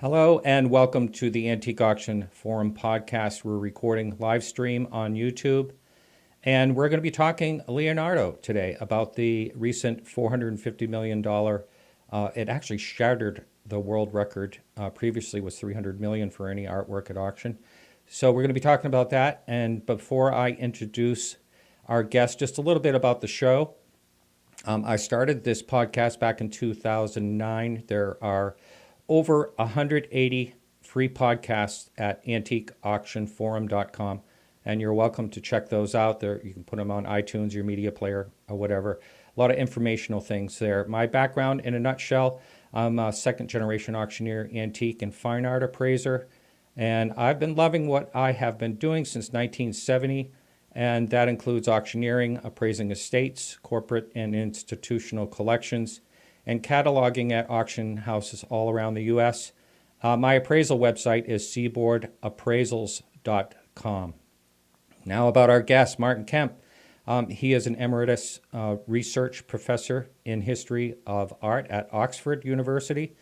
Hello and welcome to the Antique Auction Forum podcast. We're recording live stream on YouTube, and we're going to be talking Leonardo today about the recent $450 million. It actually shattered the world record. Previously was $300 million for any artwork at auction. So we're going to be talking about that. And before I introduce our guest, just a little bit about the show. I started this podcast back in 2009. There are over 180 free podcasts at antiqueauctionforum.com, and you're welcome to check those out. There, you can put them on iTunes, your media player, or whatever. A lot of informational things there. My background in a nutshell, I'm a second-generation auctioneer, antique and fine art appraiser, and I've been loving what I have been doing since 1970, and that includes auctioneering, appraising estates, corporate and institutional collections, and cataloging at auction houses all around the U.S. My appraisal website is seaboardappraisals.com. Now about our guest, Martin Kemp. He is an emeritus research professor in history of art at Oxford University.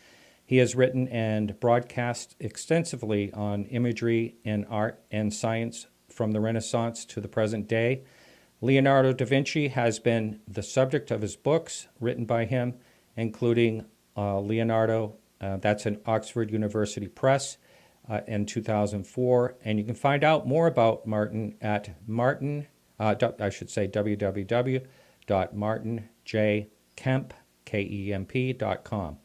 He has written and broadcast extensively on imagery in art and science from the Renaissance to the present day. Leonardo da Vinci has been the subject of his books written by him, including Leonardo, that's in Oxford University Press in 2004. And you can find out more about Martin at www.martinjkemp.com.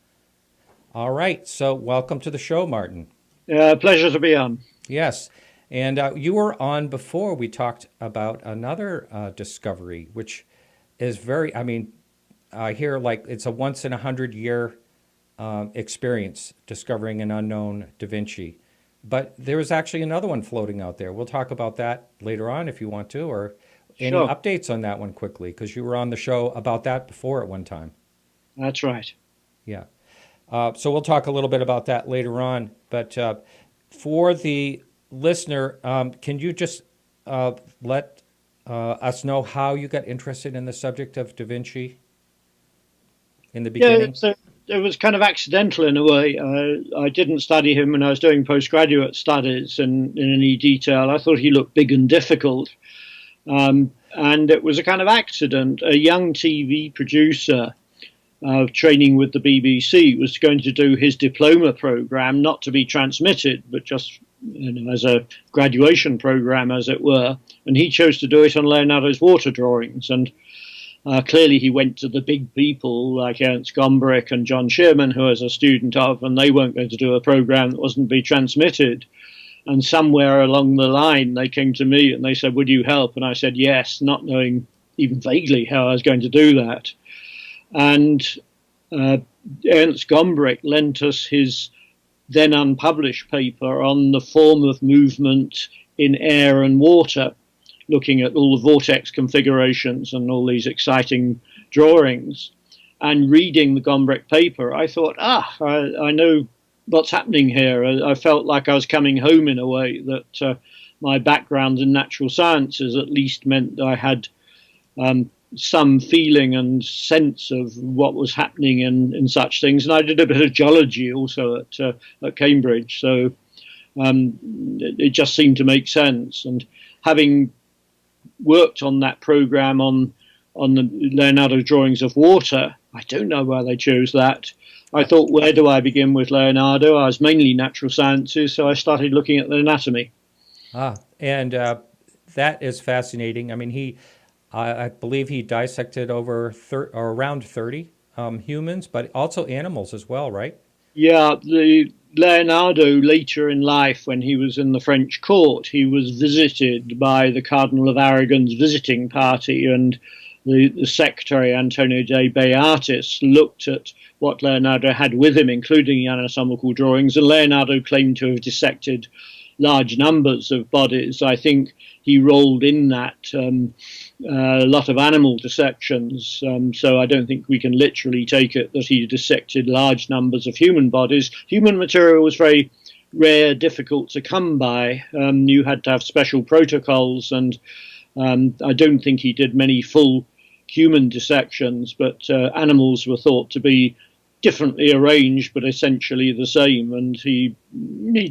All right, so welcome to the show, Martin. Pleasure to be on. Yes, and you were on before. We talked about another discovery, which is very, I hear like it's a once in 100-year experience discovering an unknown Da Vinci. But there was actually another one floating out there. We'll talk about that later on if you want to, or any Sure. updates on that one quickly, because you were on the show about that before at one time. That's right. Yeah. So we'll talk a little bit about that later on. But for the listener, can you just let us know how you got interested in the subject of Da Vinci? In the beginning? Yeah, it was kind of accidental in a way. I didn't study him when I was doing postgraduate studies in any detail. I thought he looked big and difficult. And it was a kind of accident. A young TV producer training with the BBC was going to do his diploma program, not to be transmitted, but just as a graduation program, as it were. And he chose to do it on Leonardo's water drawings. And clearly he went to the big people like Ernst Gombrich and John Shearman, who I was a student of, and they weren't going to do a program that wasn't to be transmitted. And somewhere along the line, they came to me and they said, would you help? And I said, yes, not knowing even vaguely how I was going to do that. And Ernst Gombrich lent us his then unpublished paper on the form of movement in air and water, looking at all the vortex configurations and all these exciting drawings. And reading the Gombrich paper, I thought, I know what's happening here. I felt like I was coming home in a way, that my background in natural sciences at least meant that I had some feeling and sense of what was happening in such things. And I did a bit of geology also at Cambridge, so it just seemed to make sense. And having worked on that program on the Leonardo drawings of water, I don't know why they chose that. I thought, where do I begin with Leonardo? I was mainly natural sciences, so I started looking at the anatomy. And that is fascinating. I mean, I believe he dissected over or around 30 humans, but also animals as well, right? Yeah, the Leonardo later in life, when he was in the French court, he was visited by the Cardinal of Aragon's visiting party, and the secretary, Antonio de Beatis, looked at what Leonardo had with him, including anatomical drawings, and Leonardo claimed to have dissected large numbers of bodies. I think he rolled in that a lot of animal dissections, so I don't think we can literally take it that he dissected large numbers of human bodies. Human material was very rare, difficult to come by. You had to have special protocols, and I don't think he did many full human dissections, but animals were thought to be differently arranged, but essentially the same. And he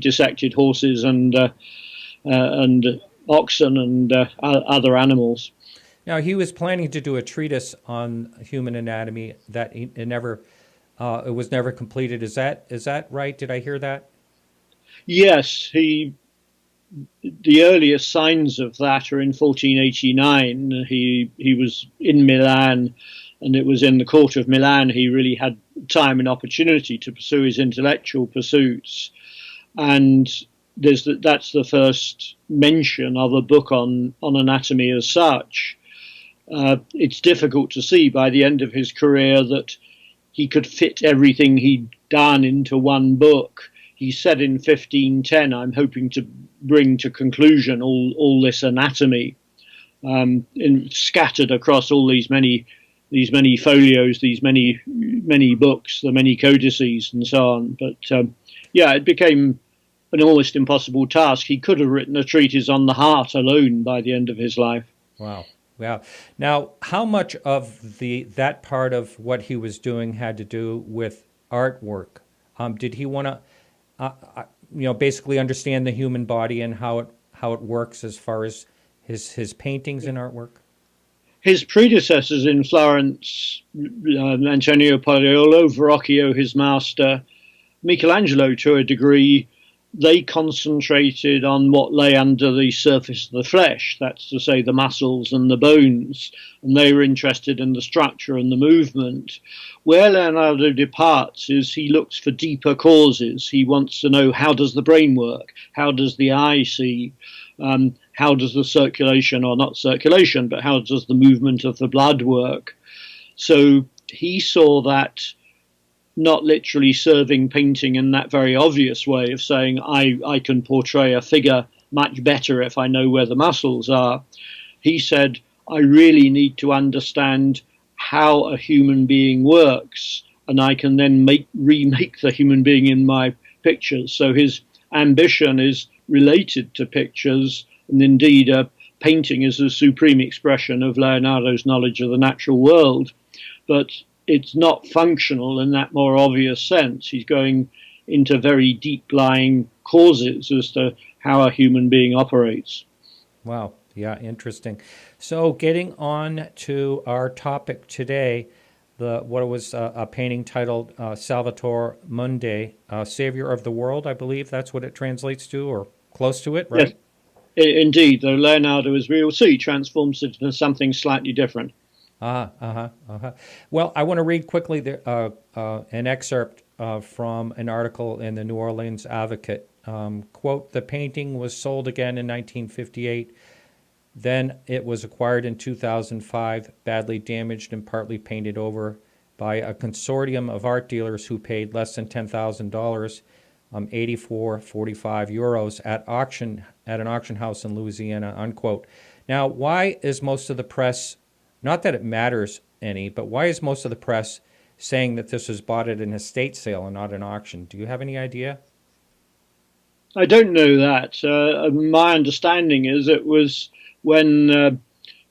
dissected horses and oxen and other animals. Now, he was planning to do a treatise on human anatomy that it was never completed. Is that right? Did I hear that? Yes, the earliest signs of that are in 1489. He was in Milan, and it was in the court of Milan he really had time and opportunity to pursue his intellectual pursuits. And that's the first mention of a book on anatomy as such. It's difficult to see by the end of his career that he could fit everything he'd done into one book. He said in 1510, I'm hoping to bring to conclusion all this anatomy, scattered across all these many folios, these many books, the many codices and so on. But it became an almost impossible task. He could have written a treatise on the heart alone by the end of his life. Wow. Wow. Now, how much of that part of what he was doing had to do with artwork? Did he want to, basically understand the human body and how it works as far as his paintings and artwork? His predecessors in Florence, Antonio Pagliolo, Verrocchio, his master, Michelangelo to a degree, they concentrated on what lay under the surface of the flesh, that's to say the muscles and the bones, and they were interested in the structure and the movement. Where Leonardo departs is he looks for deeper causes. He wants to know, how does the brain work? How does the eye see? How does the circulation, or not circulation, but how does the movement of the blood work? So he saw that not literally serving painting in that very obvious way of saying, I can portray a figure much better if I know where the muscles are. He said, I really need to understand how a human being works, and I can then remake the human being in my pictures. So his ambition is related to pictures, and indeed painting is a supreme expression of Leonardo's knowledge of the natural world. But it's not functional in that more obvious sense. He's going into very deep-lying causes as to how a human being operates. Wow. Yeah, interesting. So getting on to our topic today, what was a painting titled Salvator Mundi, Savior of the World, I believe that's what it translates to, or close to it, right? Yes, indeed, though Leonardo, as we will see, transforms it into something slightly different. Well, I want to read quickly an excerpt from an article in the New Orleans Advocate. Quote, the painting was sold again in 1958. Then it was acquired in 2005, badly damaged and partly painted over by a consortium of art dealers who paid less than $10,000, 84.45 euros at an auction house in Louisiana, unquote. Now, why is most of the press, not that it matters any, but why is most of the press saying that this was bought at an estate sale and not an auction? Do you have any idea? I don't know that. My understanding is it was when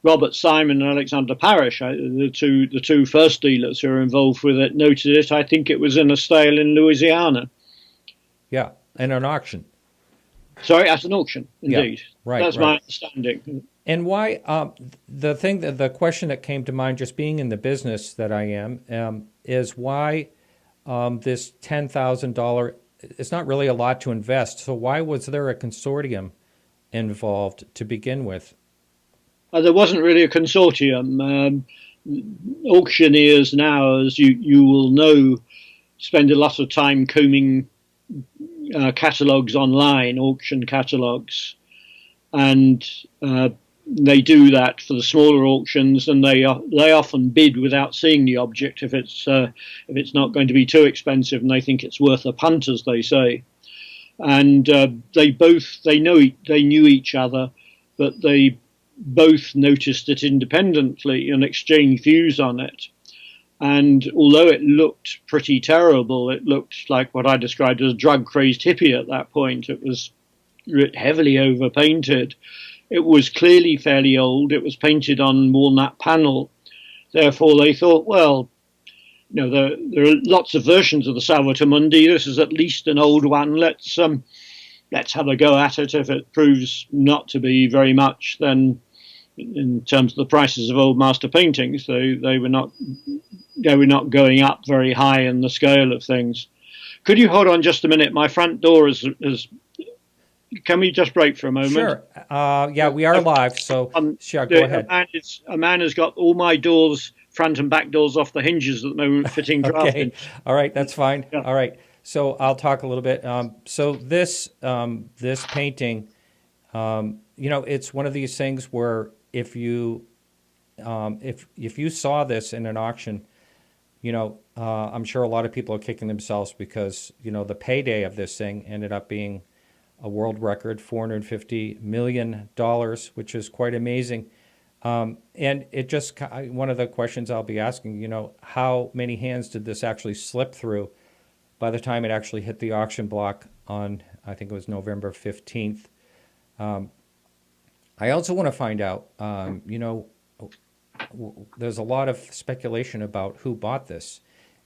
Robert Simon and Alexander Parrish, the two first dealers who were involved with it, noted it. I think it was in a sale in Louisiana. Yeah, and an auction. Sorry, at an auction, indeed. Yeah, right. That's my understanding. And why, the question that came to mind, just being in the business that I am, is why this $10,000, it's not really a lot to invest. So why was there a consortium involved to begin with? There wasn't really a consortium. Auctioneers now, as you will know, spend a lot of time combing catalogues online, auction catalogues, and they do that for the smaller auctions, and they often bid without seeing the object if it's not going to be too expensive, and they think it's worth a punt, as they say. And they knew each other, but they both noticed it independently and exchanged views on it. And although it looked pretty terrible, it looked like what I described as a drug-crazed hippie at that point. It was heavily overpainted. It was clearly fairly old. It was painted on walnut panel. Therefore, they thought, well, there are lots of versions of the Salvator Mundi. This is at least an old one. Let's have a go at it. If it proves not to be very much, then in terms of the prices of old master paintings, they were not going up very high in the scale of things. Could you hold on just a minute? My front door is can we just break for a moment? Sure. Yeah, we are live, so sure, go ahead. A man has got all my doors, front and back doors, off the hinges at the moment, fitting draft Okay. in. All right, that's fine. Yeah. All right. So I'll talk a little bit. So this painting, it's one of these things where if you saw this in an auction, I'm sure a lot of people are kicking themselves because the payday of this thing ended up being a world record, $450 million, which is quite amazing. And it just, one of the questions I'll be asking, how many hands did this actually slip through by the time it actually hit the auction block on, I think it was November 15th. I also want to find out, there's a lot of speculation about who bought this.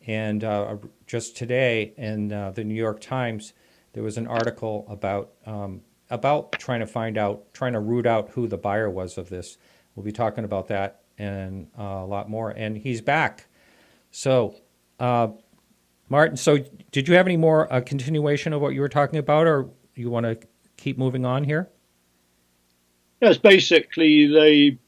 And just today in the New York Times, there was an article about trying to root out who the buyer was of this. We'll be talking about that and a lot more. And he's back. So, Martin, so did you have any more continuation of what you were talking about, or you want to keep moving on here? Yes, basically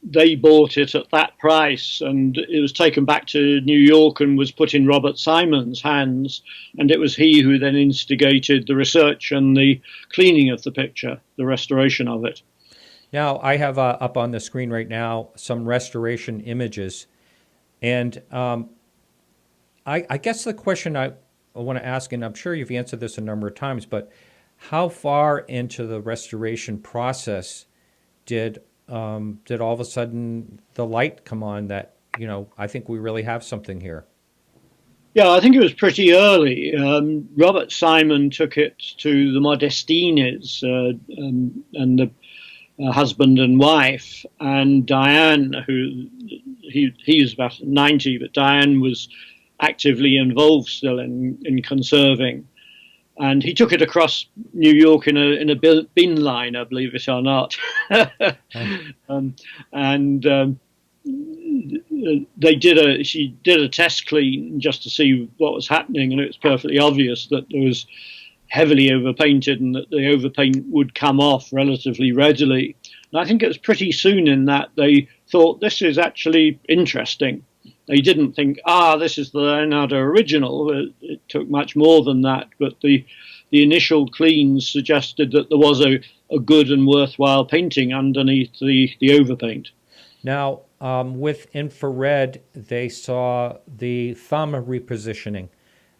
they bought it at that price, and it was taken back to New York and was put in Robert Simon's hands, and it was he who then instigated the research and the cleaning of the picture, the restoration of it. Now, I have up on the screen right now some restoration images, and I guess the question I want to ask, and I'm sure you've answered this a number of times, but how far into the restoration process did all of a sudden the light come on that, I think we really have something here? Yeah, I think it was pretty early. Robert Simon took it to the Modestinis and the husband and wife, and Diane, who he was about 90, but Diane was actively involved still in conserving. And he took it across New York in a bin liner, believe it or not. She did a test clean just to see what was happening, and it was perfectly obvious that there was heavily overpainted and that the overpaint would come off relatively readily. And I think it was pretty soon in that they thought, this is actually interesting. They didn't think, this is the Leonardo original. It took much more than that. But the initial cleans suggested that there was a good and worthwhile painting underneath the overpaint. Now, with infrared, they saw the thumb repositioning.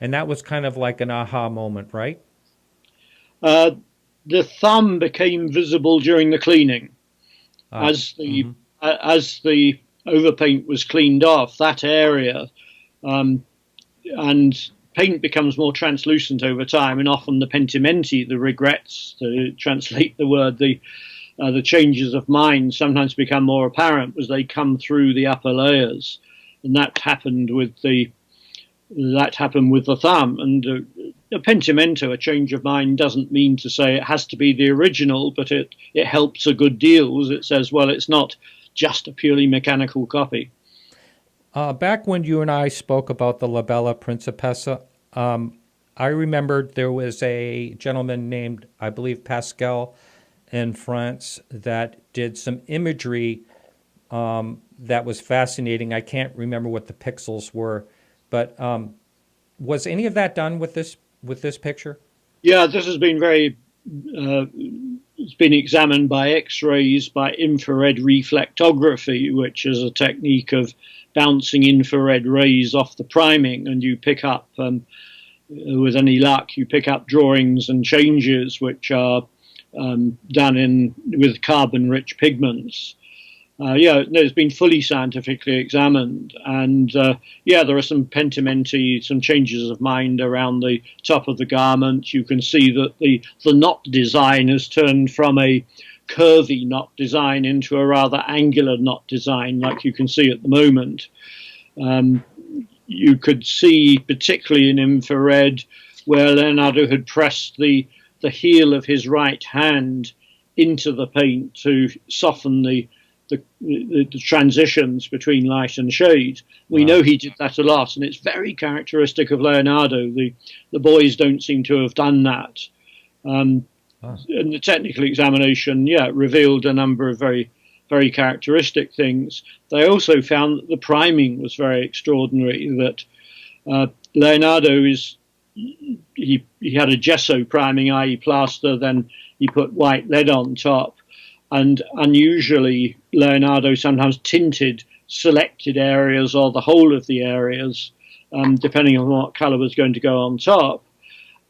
And that was kind of like an aha moment, right? The thumb became visible during the cleaning. As the overpaint was cleaned off, that area, and paint becomes more translucent over time, and often the pentimenti, the regrets, to translate the word, the changes of mind sometimes become more apparent as they come through the upper layers, and that happened with the thumb. And a pentimento, a change of mind, doesn't mean to say it has to be the original, but it helps a good deal, as it says, well, it's not just a purely mechanical copy. Back when you and I spoke about the La Bella Principessa, I remembered there was a gentleman named, I believe, Pascal in France that did some imagery that was fascinating. I can't remember what the pixels were, but was any of that done with this picture? Yeah, this has been it's been examined by X-rays, by infrared reflectography, which is a technique of bouncing infrared rays off the priming, and you pick up, with any luck, you pick up drawings and changes which are done with carbon-rich pigments. It's been fully scientifically examined, and there are some pentimenti, some changes of mind around the top of the garment. You can see that the knot design has turned from a curvy knot design into a rather angular knot design, like you can see at the moment. you could see, particularly in infrared, where Leonardo had pressed the heel of his right hand into the paint to soften the transitions between light and shade. We know he did that a lot, and it's very characteristic of Leonardo. The boys don't seem to have done that. And the technical examination, revealed a number of very, very characteristic things. They also found that the priming was very extraordinary, that Leonardo he had a gesso priming, i.e. plaster, then he put white lead on top. And unusually, Leonardo sometimes tinted selected areas or the whole of the areas, depending on what colour was going to go on top.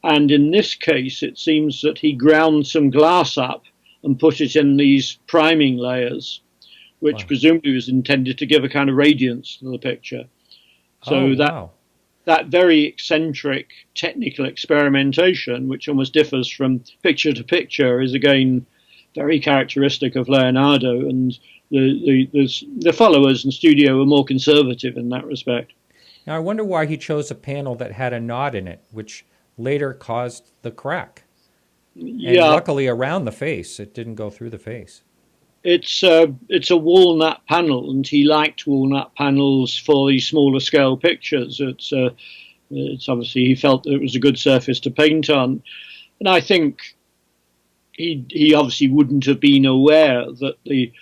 And in this case, it seems that he ground some glass up and put it in these priming layers, which presumably was intended to give a kind of radiance to the picture. So that very eccentric technical experimentation, which almost differs from picture to picture, is again very characteristic of Leonardo, and the followers and studio were more conservative in that respect. Now, I wonder why he chose a panel that had a knot in it, which later caused the crack. And luckily around the face, it didn't go through the face. It's a walnut panel, and he liked walnut panels for these smaller scale pictures. It's obviously he felt that it was a good surface to paint on, and I think he obviously wouldn't have been aware that it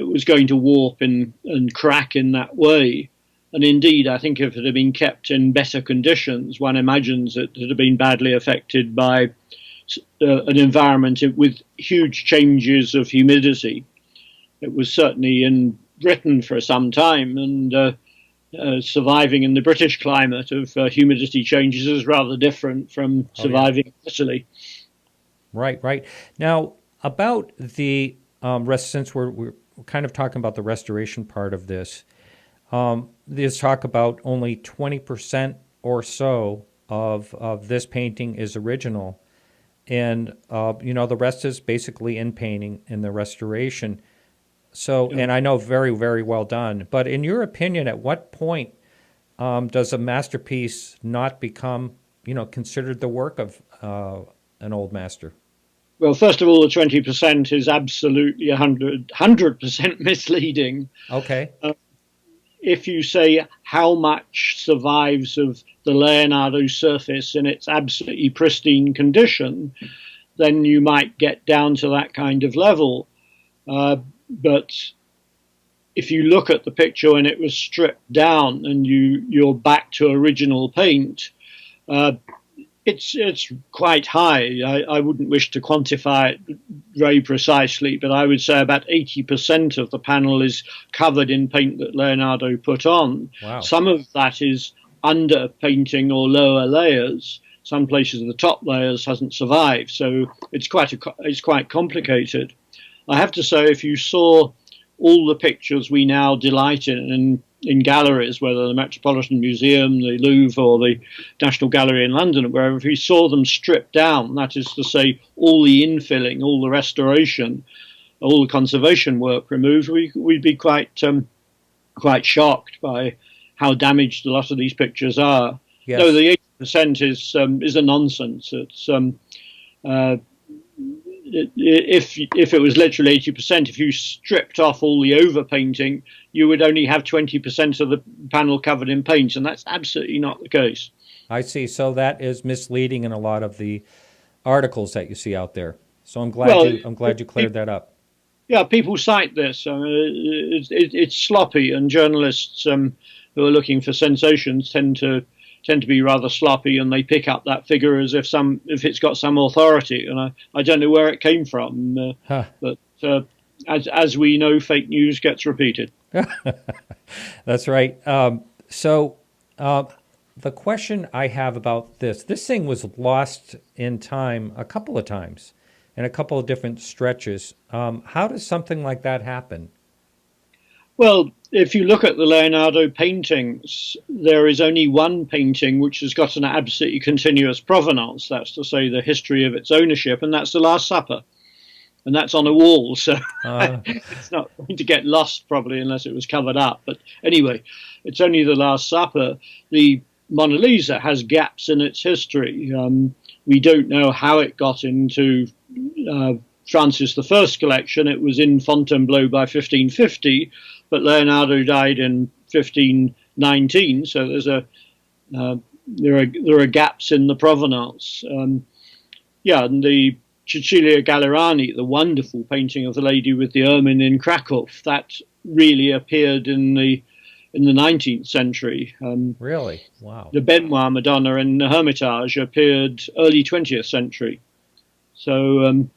was going to warp and crack in that way. And indeed, I think if it had been kept in better conditions, one imagines it had been badly affected by an environment with huge changes of humidity. It was certainly in Britain for some time, and surviving in the British climate of humidity changes is rather different from surviving in Italy. Right. Now, about the rest, since we're kind of talking about the restoration part of this, there's talk about only 20% or so of this painting is original, and the rest is basically in painting in the restoration. So, and I know very, very well done. But in your opinion, at what point does a masterpiece not become, considered the work of an old master? Well, first of all, the 20% is absolutely 100% misleading. Okay. If you say how much survives of the Leonardo surface in its absolutely pristine condition, then you might get down to that kind of level. But if you look at the picture when it was stripped down and you're back to original paint, it's quite high. I wouldn't wish to quantify it very precisely, but I would say about 80% of the panel is covered in paint that Leonardo put on. Wow. Some of that is under painting or lower layers. Some places the top layers hasn't survived, so it's quite complicated. I have to say, if you saw all the pictures we now delight in galleries, whether the Metropolitan Museum, the Louvre, or the National Gallery in London, or wherever, if you saw them stripped down, that is to say, all the infilling, all the restoration, all the conservation work removed, we'd be quite shocked by how damaged a lot of these pictures are. Yes. No, the 80% is a nonsense. It's if it was literally 80%, if you stripped off all the overpainting, you would only have 20% of the panel covered in paint, and that's absolutely not the case. I see. So that is misleading in a lot of the articles that you see out there. So I'm glad you cleared that up. Yeah, people cite this. It's sloppy, and journalists who are looking for sensations tend to be rather sloppy, and they pick up that figure as if it's got some authority, and I don't know where it came from, but as we know, fake news gets repeated. That's right. So the question I have about this thing was lost in time a couple of times in a couple of different stretches. How does something like that happen? Well, if you look at the Leonardo paintings, there is only one painting which has got an absolutely continuous provenance. That's to say, the history of its ownership, and that's the Last Supper. and that's on a wall, so Uh, it's not going to get lost probably unless it was covered up. But anyway, it's only the Last Supper. The Mona Lisa has gaps in its history. We don't know how it got into Francis I's collection. It was in Fontainebleau by 1550, but Leonardo died in 1519, so there are gaps in the provenance. And the Cecilia Gallerani, the wonderful painting of the lady with the ermine in Krakow, that really appeared in the 19th century. really? Wow. The Benoit Madonna in the Hermitage appeared early 20th century. So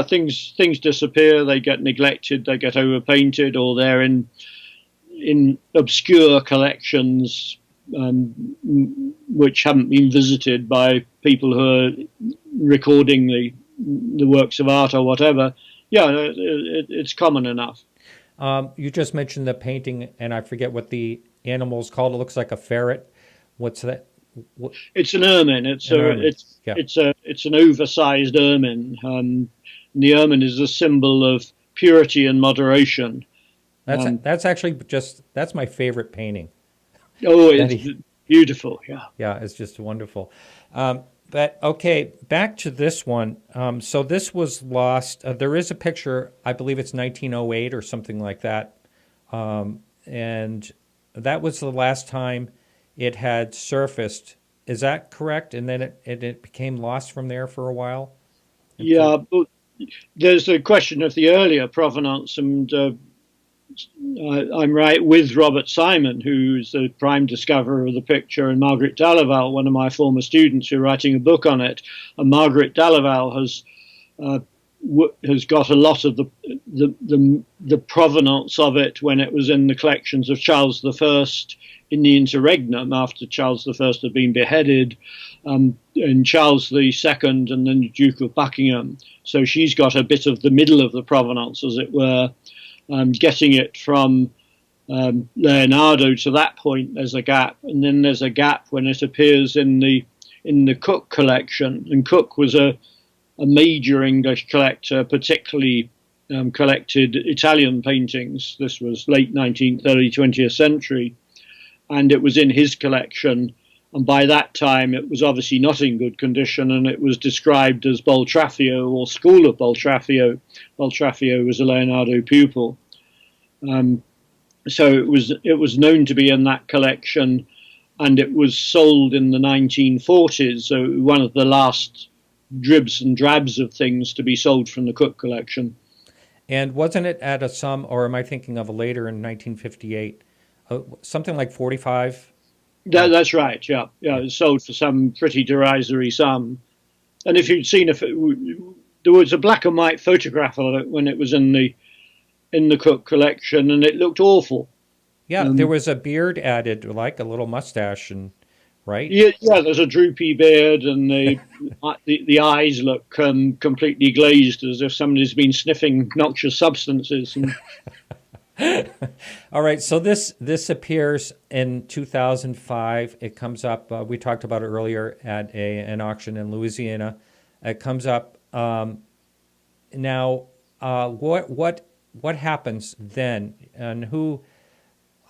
things disappear. They get neglected. They get overpainted, or they're in obscure collections which haven't been visited by people who are recording the works of art or whatever. It's common enough. You just mentioned the painting, and I forget what the animal's called. It looks like a ferret. What's that? It's an ermine. It's an oversized ermine. The ermine is a symbol of purity and moderation. That's actually that's my favorite painting. Oh, it's beautiful. Yeah. Yeah, it's just wonderful. But okay, back to this one. So this was lost. There is a picture. I believe it's 1908 or something like that, and that was the last time it had surfaced. Is that correct? And then it became lost from there for a while. Yeah, but there's a question of the earlier provenance, and I'm right with Robert Simon, who's the prime discoverer of the picture, and Margaret Delaval, one of my former students, who are writing a book on it. And Margaret Delaval has got a lot of the provenance of it when it was in the collections of Charles I in the interregnum after Charles I had been beheaded, and Charles II and then the Duke of Buckingham. So she's got a bit of the middle of the provenance, as it were. Getting it from Leonardo to that point, there's a gap, and then there's a gap when it appears in the Cook collection. And Cook was a major English collector, particularly collected Italian paintings. This was late 19th, early 20th century, and it was in his collection. And by that time, it was obviously not in good condition, and it was described as Boltraffio or School of Boltraffio. Boltraffio was a Leonardo pupil. So it was known to be in that collection, and it was sold in the 1940s. So one of the last dribs and drabs of things to be sold from the Cook collection. And wasn't it at a sum, or am I thinking of a later in 1958, something like 45? That's right. Yeah. It was sold for some pretty derisory sum. And if you'd seen there was a black and white photograph of it when it was in the Cook collection, and it looked awful. Yeah, there was a beard added, like a little mustache, and right. Yeah. There's a droopy beard, and the eyes look completely glazed, as if somebody's been sniffing noxious substances. All right, so this appears in 2005. It comes up. We talked about it earlier at an auction in Louisiana. It comes up now. What happens then, and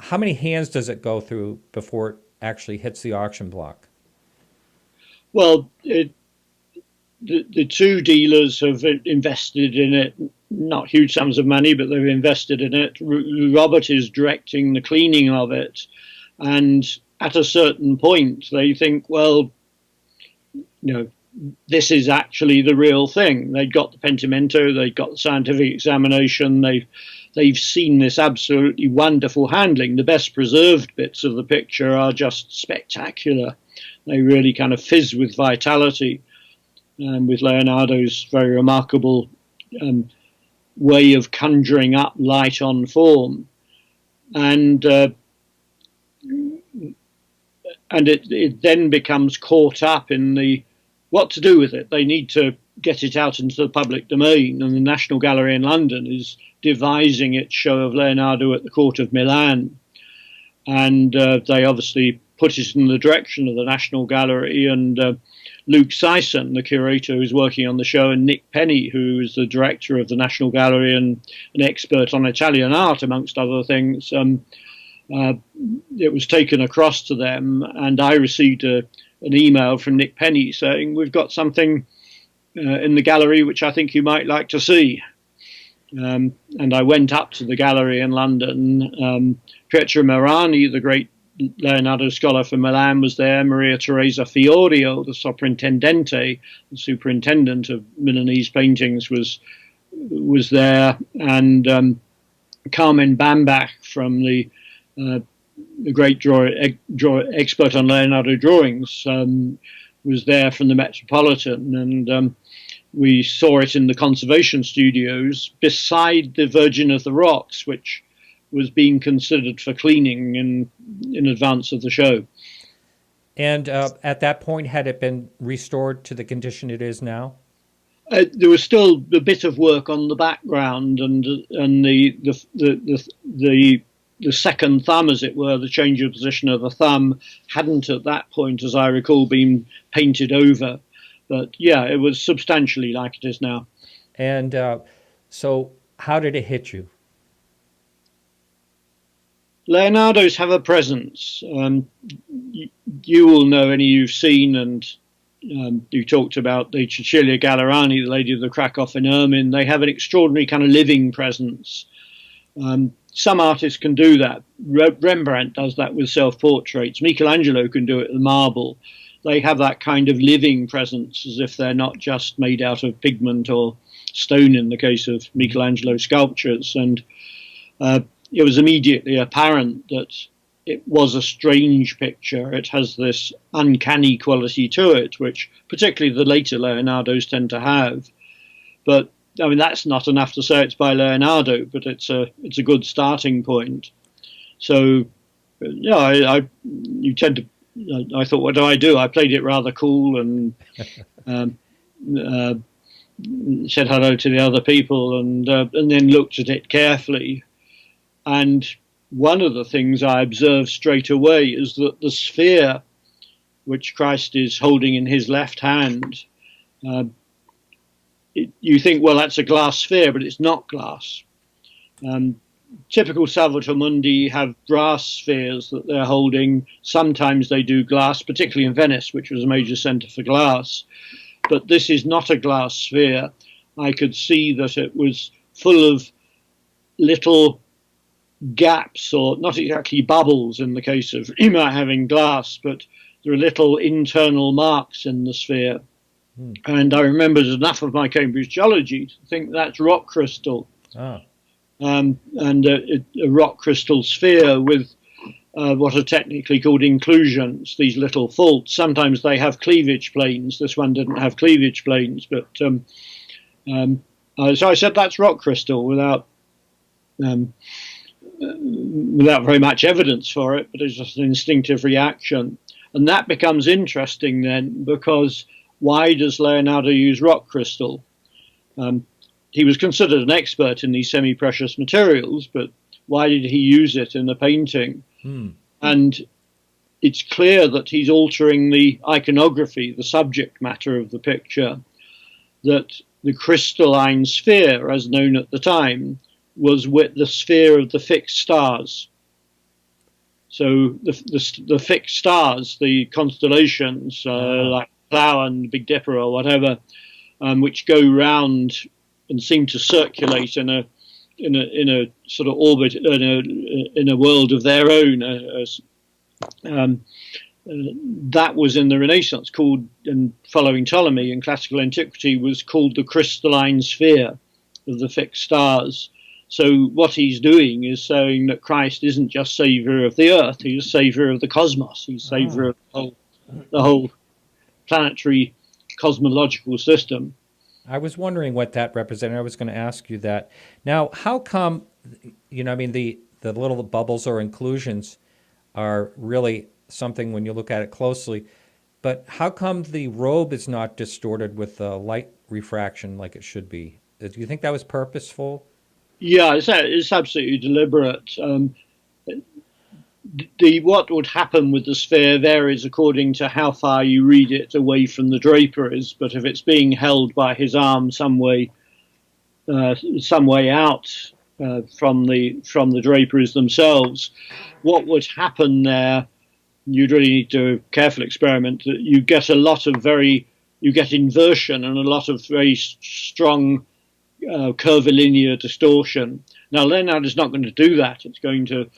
how many hands does it go through before it actually hits the auction block? Well, the two dealers have invested in it, not huge sums of money, but they've invested in it. Robert is directing the cleaning of it. And at a certain point, they think, well, this is actually the real thing. They've got the pentimento, they've got the scientific examination, they've seen this absolutely wonderful handling. The best preserved bits of the picture are just spectacular. They really kind of fizz with vitality, with Leonardo's very remarkable way of conjuring up light on form. And it then becomes caught up in what to do with it. They need to get it out into the public domain, and the National Gallery in London is devising its show of Leonardo at the Court of Milan. And they obviously put it in the direction of the National Gallery, and Luke Sison, the curator who's working on the show, and Nick Penny, who is the director of the National Gallery and an expert on Italian art, amongst other things. It was taken across to them, and I received an email from Nick Penny saying, "We've got something in the gallery which I think you might like to see." And I went up to the gallery in London. Pietro Marani, the great Leonardo scholar from Milan, was there. Maria Teresa Fiorio, the superintendente, the superintendent of Milanese paintings, was there, and Carmen Bambach from the great expert on Leonardo drawings was there from the Metropolitan, and we saw it in the conservation studios beside the Virgin of the Rocks, which was being considered for cleaning in advance of the show. And at that point, had it been restored to the condition it is now? There was still a bit of work on the background, and the second thumb, as it were, the change of position of the thumb, hadn't at that point, as I recall, been painted over. But yeah, it was substantially like it is now. And so how did it hit you? Leonardo's have a presence. You will know any you've seen, and you talked about the Cecilia Gallerani, the Lady of the Krakow in ermine. They have an extraordinary kind of living presence. Some artists can do that. Rembrandt does that with self-portraits. Michelangelo can do it with marble. They have that kind of living presence, as if they're not just made out of pigment or stone in the case of Michelangelo's sculptures. And it was immediately apparent that it was a strange picture. It has this uncanny quality to it, which particularly the later Leonardos tend to have. But I mean, that's not enough to say it's by Leonardo, but it's a good starting point. So, yeah, I thought, what do? I played it rather cool and said hello to the other people, and then looked at it carefully. And one of the things I observed straight away is that the sphere which Christ is holding in his left hand, you think, well, that's a glass sphere, but it's not glass. Typical Salvator Mundi have brass spheres that they're holding. Sometimes they do glass, particularly in Venice, which was a major centre for glass. But this is not a glass sphere. I could see that it was full of little gaps, or not exactly bubbles in the case of having glass, but there are little internal marks in the sphere. And I remembered enough of my Cambridge geology to think that's rock crystal. And a rock crystal sphere with what are technically called inclusions, these little faults. Sometimes they have cleavage planes. This one didn't have cleavage planes, but so I said that's rock crystal without very much evidence for it, but it's just an instinctive reaction. And that becomes interesting then, because why does Leonardo use rock crystal? He was considered an expert in these semi-precious materials, but why did he use it in the painting? And it's clear that he's altering the iconography, the subject matter of the picture, that the crystalline sphere, as known at the time, was with the sphere of the fixed stars. So the fixed stars, the constellations, like Plough and Big Dipper or whatever, which go round and seem to circulate in a sort of orbit in a world of their own. That was in the Renaissance called, and following Ptolemy in classical antiquity, was called the crystalline sphere of the fixed stars. So what he's doing is saying that Christ isn't just saviour of the earth; he's saviour of the cosmos. He's saviour of the whole planetary cosmological system. I was wondering what that represented. I was going to ask you that. Now, how come, the little bubbles or inclusions are really something when you look at it closely, but how come the robe is not distorted with the light refraction like it should be? Do you think that was purposeful? Yeah, it's absolutely deliberate. what would happen with the sphere varies according to how far you read it away from the draperies. But if it's being held by his arm some way out from the draperies themselves, what would happen there? You'd really need to do a careful experiment. You get you get inversion and a lot of very strong curvilinear distortion. Now, Leonardo is not going to do that. It's going to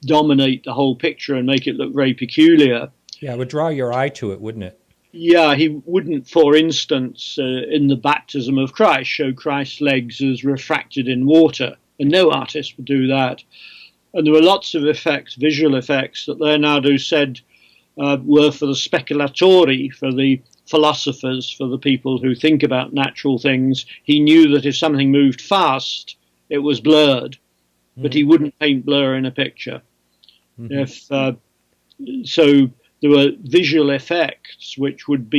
dominate the whole picture and make it look very peculiar. Yeah, it would draw your eye to it, wouldn't it? Yeah, he wouldn't, for instance, in the baptism of Christ, show Christ's legs as refracted in water, and no artist would do that. And there were lots of effects, visual effects, that Leonardo said were for the speculatori, for the philosophers, for the people who think about natural things. He knew that if something moved fast, it was blurred, but he wouldn't paint blur in a picture. So there were visual effects which would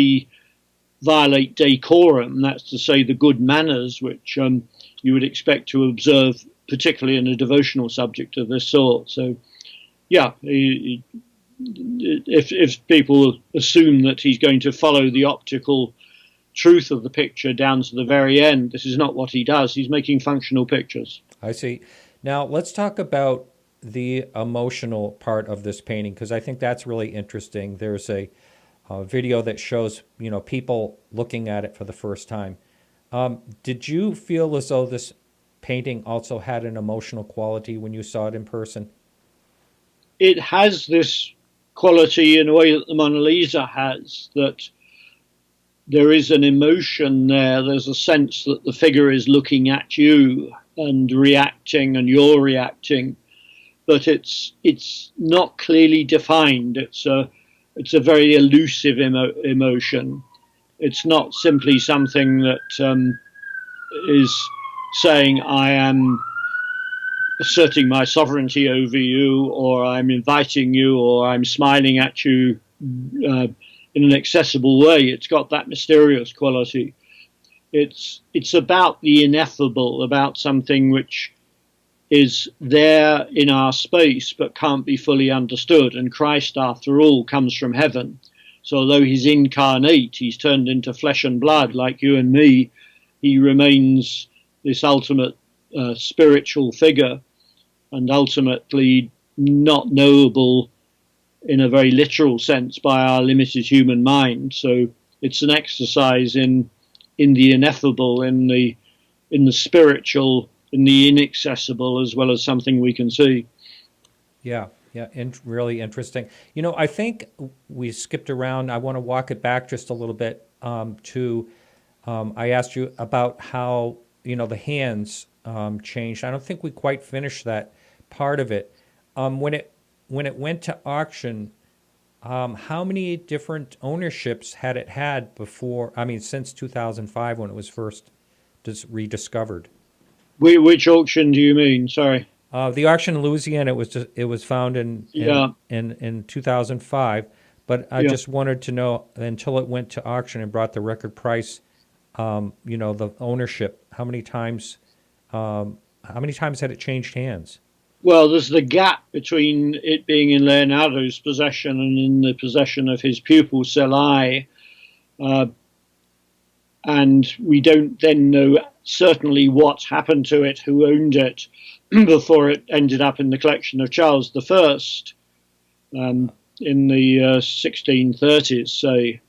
violate decorum, that's to say the good manners which you would expect to observe, particularly in a devotional subject of this sort. So, yeah, if people assume that he's going to follow the optical truth of the picture down to the very end, this is not what he does. He's making functional pictures. I see. Now, let's talk about the emotional part of this painting, because I think that's really interesting. There's a video that shows, people looking at it for the first time. Did you feel as though this painting also had an emotional quality when you saw it in person? It has this quality in a way that the Mona Lisa has, that there is an emotion there. There's a sense that the figure is looking at you and reacting, and you're reacting, but it's not clearly defined. It's a very elusive emotion. It's not simply something that is saying, I am asserting my sovereignty over you, or I'm inviting you, or I'm smiling at you in an accessible way. It's got that mysterious quality. It's about the ineffable, about something which is there in our space but can't be fully understood. And Christ, after all, comes from heaven. So although he's incarnate, he's turned into flesh and blood like you and me, he remains this ultimate spiritual figure, and ultimately not knowable in a very literal sense by our limited human mind. So it's an exercise in the ineffable, in the spiritual, in the inaccessible, as well as something we can see. Yeah, really interesting. I think we skipped around. I want to walk it back just a little bit to, I asked you about how, the hands changed. I don't think we quite finished that part of it. When it went to auction, how many different ownerships had it had before? I mean, since 2005 when it was first rediscovered. Which auction do you mean? Sorry. The auction in Louisiana. It was found in 2005. But I just wanted to know, until it went to auction and brought the record price, the ownership. How many times had it changed hands? Well, there's the gap between it being in Leonardo's possession and in the possession of his pupil Celai, and we don't then know certainly what happened to it, who owned it, before it ended up in the collection of Charles I in the 1630s, say.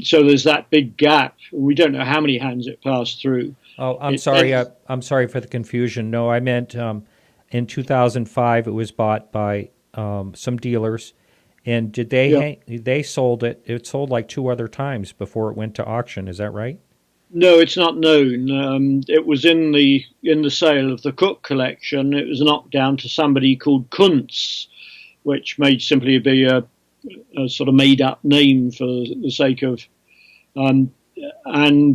So there's that big gap. We don't know how many hands it passed through. Oh, I'm sorry. I'm sorry for the confusion. No, I meant in 2005 it was bought by some dealers, and did they sold it? It sold like 2 other times before it went to auction. Is that right? No, it's not known. It was in the sale of the Cook collection. It was knocked down to somebody called Kuntz, which may simply be a sort of made-up name for the sake of, and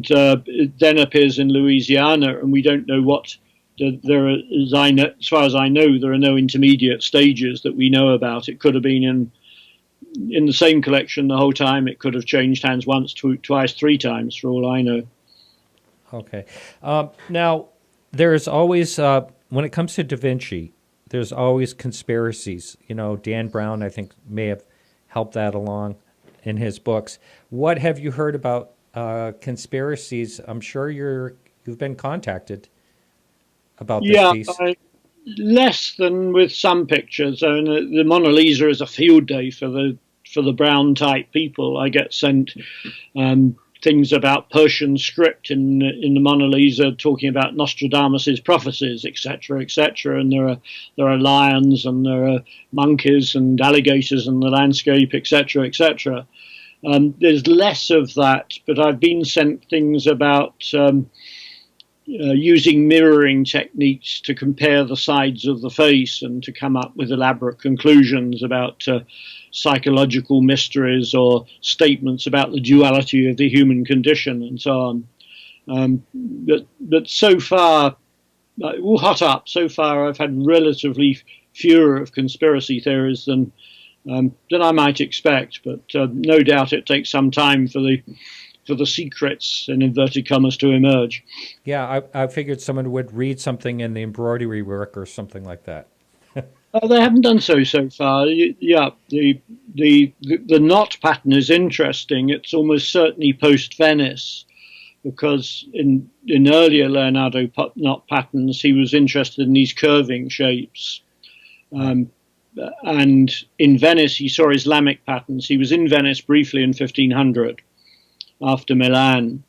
it then appears in Louisiana, and we don't know what there are. As far as I know, there are no intermediate stages that we know about. It could have been in the same collection the whole time. It could have changed hands once, twice, 3 times, for all I know. Okay. Now, there is always, when it comes to Da Vinci, there's always conspiracies. Dan Brown, I think, may have helped that along in his books. What have you heard about conspiracies? I'm sure you've been contacted about this piece. Less than with some pictures. I mean, the Mona Lisa is a field day for the Brown type people. I get sent things about Persian script in the Mona Lisa, talking about Nostradamus's prophecies, etc., etc. And there are lions and there are monkeys and alligators in the landscape, etc., etc. There's less of that, but I've been sent things about using mirroring techniques to compare the sides of the face and to come up with elaborate conclusions about psychological mysteries or statements about the duality of the human condition and so on. But so far, all hot up. So far, I've had relatively fewer of conspiracy theories than I might expect. But no doubt it takes some time for the secrets, in inverted commas, to emerge. Yeah, I figured someone would read something in the embroidery work or something like that. They haven't done so far. Yeah, the knot pattern is interesting. It's almost certainly post-Venice, because in earlier Leonardo knot patterns, he was interested in these curving shapes. And in Venice, he saw Islamic patterns. He was in Venice briefly in 1500. After Milan,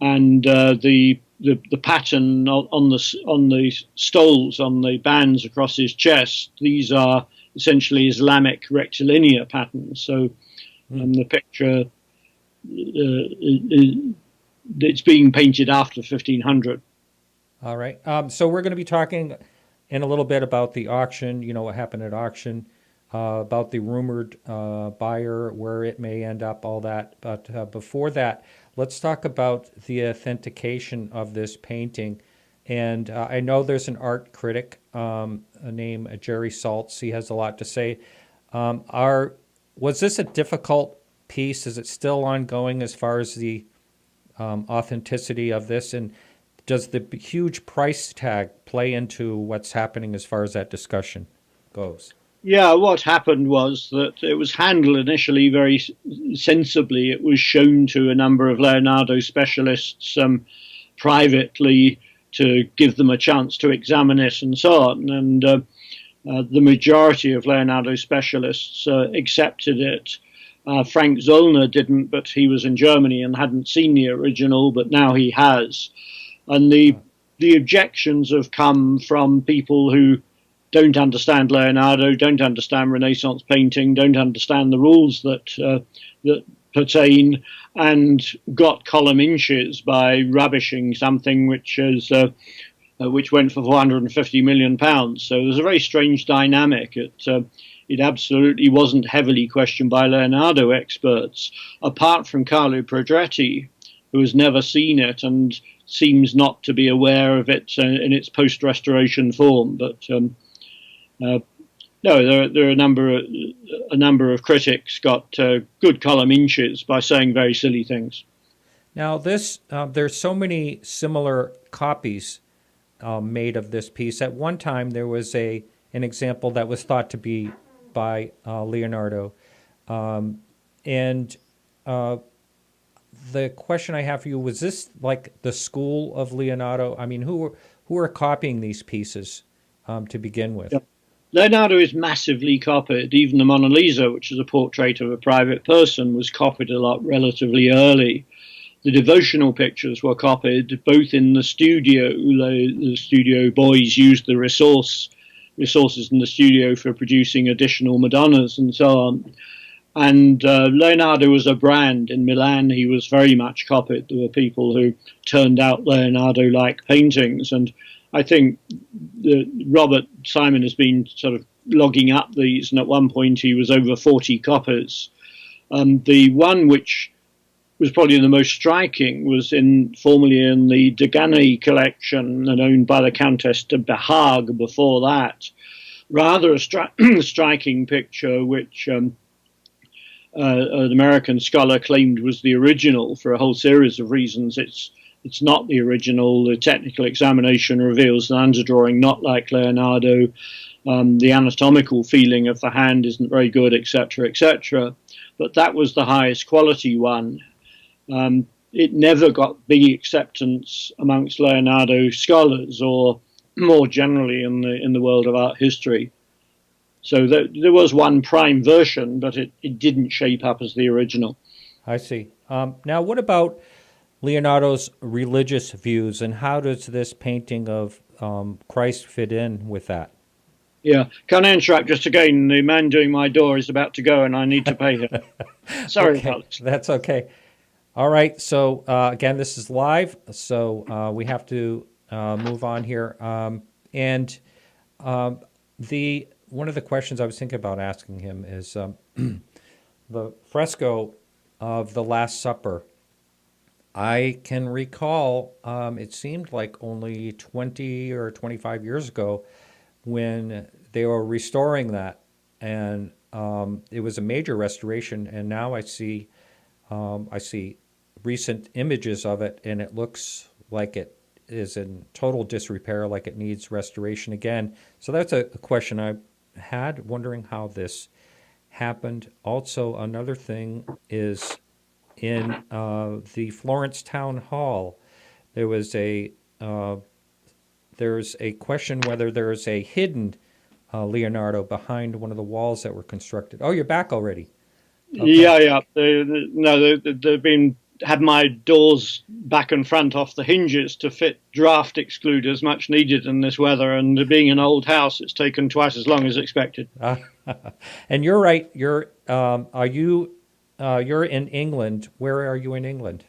and the pattern on the stoles, on the bands across his chest, these are essentially Islamic rectilinear patterns. So the picture, it's being painted after 1500. All right. So we're going to be talking in a little bit about the auction, what happened at auction, about the rumored buyer, where it may end up, all that. But before that, let's talk about the authentication of this painting. And I know there's an art critic named Jerry Saltz. He has a lot to say. Was this a difficult piece? Is it still ongoing as far as the authenticity of this? And does the huge price tag play into what's happening as far as that discussion goes? Yeah, what happened was that it was handled initially very sensibly. It was shown to a number of Leonardo specialists privately to give them a chance to examine it and so on. And the majority of Leonardo specialists accepted it. Frank Zollner didn't, but he was in Germany and hadn't seen the original, but now he has. And the objections have come from people who don't understand Leonardo, don't understand Renaissance painting, don't understand the rules that pertain, and got column inches by rubbishing something which went for £450 million. So there's a very strange dynamic. It absolutely wasn't heavily questioned by Leonardo experts, apart from Carlo Pedretti, who has never seen it and seems not to be aware of it in its post-restoration form. But no, there are a number of critics got good column inches by saying very silly things. Now, there's so many similar copies made of this piece. At one time, there was an example that was thought to be by Leonardo, and the question I have for you, was this like the school of Leonardo? I mean, who are copying these pieces to begin with? Yeah. Leonardo is massively copied. Even the Mona Lisa, which is a portrait of a private person, was copied a lot relatively early. The devotional pictures were copied both in the studio. The studio boys used the resources in the studio for producing additional Madonnas and so on. And Leonardo was a brand. In Milan, he was very much copied. There were people who turned out Leonardo-like paintings, and I think Robert Simon has been sort of logging up these, and at one point he was over 40 copies. The one which was probably the most striking was formerly in the Degani collection and owned by the Countess de Behag before that. Rather a striking picture which an American scholar claimed was the original for a whole series of reasons. It's not the original. The technical examination reveals an underdrawing not like Leonardo. The anatomical feeling of the hand isn't very good, etc., etc. But that was the highest quality one. It never got big acceptance amongst Leonardo scholars, or more generally in the world of art history. So there was one prime version, but it didn't shape up as the original. I see. Now, what about Leonardo's religious views, and how does this painting of Christ fit in with that? Yeah, can I interrupt just again? The man doing my door is about to go, and I need to pay him. Sorry Okay, about this. that's okay. All right. So again, this is live, so we have to move on here. And the one of the questions I was thinking about asking him is the fresco of the Last Supper. I can recall it seemed like only 20 or 25 years ago when they were restoring that, and it was a major restoration. And now I see recent images of it, and it looks like it is in total disrepair, like it needs restoration again. So that's a question I had, wondering how this happened. Also, another thing is in the Florence Town Hall, there's a question whether there's a hidden Leonardo behind one of the walls that were constructed. Oh, you're back already. Okay. Yeah. They've been had my doors back and front off the hinges to fit draft excluders, much needed in this weather. And being an old house, it's taken twice as long as expected. And you're right. You're in England. Where are you in England?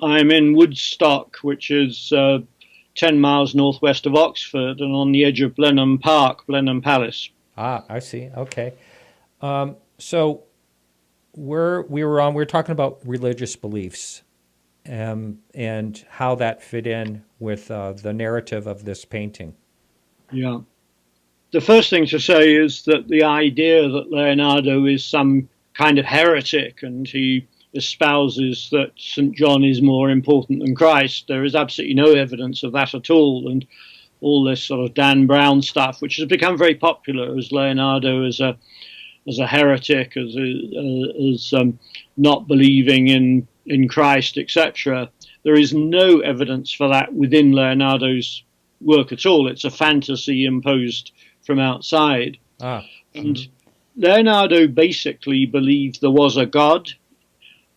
I'm in Woodstock, which is 10 miles northwest of Oxford, and on the edge of Blenheim Park, Blenheim Palace. Ah, I see. Okay. So we were talking about religious beliefs, and how that fit in with the narrative of this painting. Yeah. The first thing to say is that the idea that Leonardo is some kind of heretic and he espouses that St. John is more important than Christ, there is absolutely no evidence of that at all. And all this sort of Dan Brown stuff, which has become very popular as Leonardo as a heretic, as not believing in Christ, etc. There is no evidence for that within Leonardo's work at all. It's a fantasy imposed from outside. And Leonardo basically believed there was a God.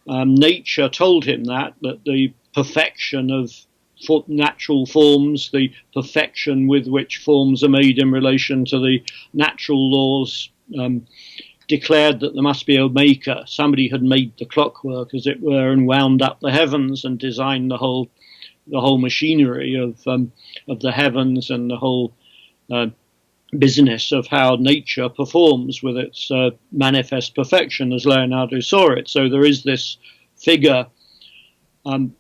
Nature told him that the perfection of natural forms, the perfection with which forms are made in relation to the natural laws, declared that there must be a maker. Somebody had made the clockwork, as it were, and wound up the heavens and designed the whole machinery of the heavens and the whole business of how nature performs with its manifest perfection, as Leonardo saw it. So there is this figure.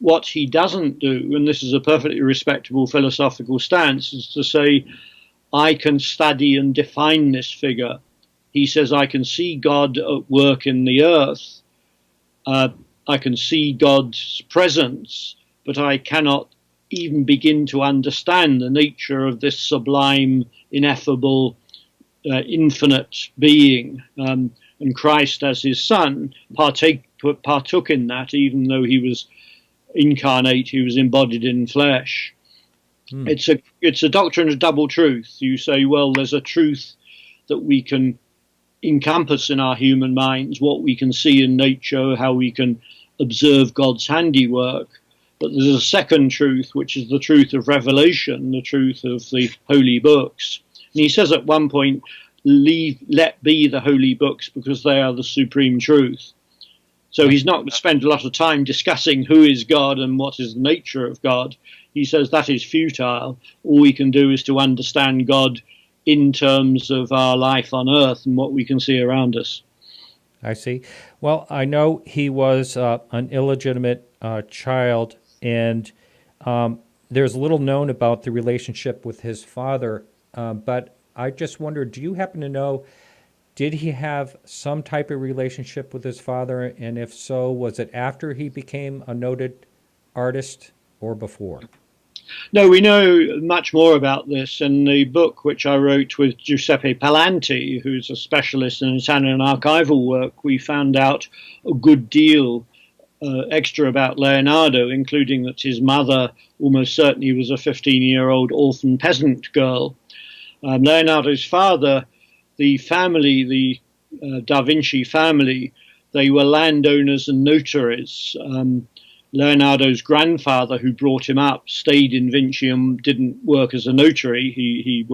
What he doesn't do, and this is a perfectly respectable philosophical stance, is to say, I can study and define this figure. He says, I can see God at work in the earth. I can see God's presence, but I cannot even begin to understand the nature of this sublime, ineffable, infinite being. And Christ, as his son, partook in that, even though he was incarnate, he was embodied in flesh. It's a doctrine of double truth. You say, well, there's a truth that we can encompass in our human minds, what we can see in nature, how we can observe God's handiwork. But there's a second truth, which is the truth of revelation, the truth of the holy books. And he says at one point, let be the holy books because they are the supreme truth. So he's not going to spend a lot of time discussing who is God and what is the nature of God. He says that is futile. All we can do is to understand God in terms of our life on earth and what we can see around us. I see. Well, I know he was an illegitimate child, and there's little known about the relationship with his father, but I just wondered, do you happen to know, did he have some type of relationship with his father, and if so, was it after he became a noted artist or before? No, we know much more about this in the book which I wrote with Giuseppe Palanti, who's a specialist in Italian archival work. We found out a good deal extra about Leonardo, including that his mother almost certainly was a 15-year-old orphan peasant girl. Leonardo's father, the family, the da Vinci family, they were landowners and notaries. Leonardo's grandfather, who brought him up, stayed in Vinci and didn't work as a notary. He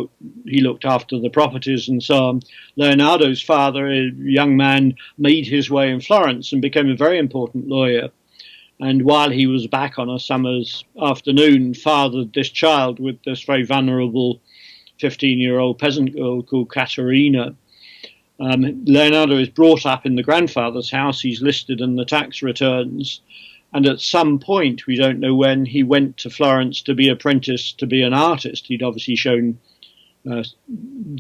looked after the properties and so on. Leonardo's father, a young man, made his way in Florence and became a very important lawyer. And while he was back on a summer's afternoon, fathered this child with this very vulnerable 15-year-old peasant girl called Caterina. Leonardo is brought up in the grandfather's house. He's listed in the tax returns. And at some point, we don't know when, he went to Florence to be apprenticed to be an artist. He'd obviously shown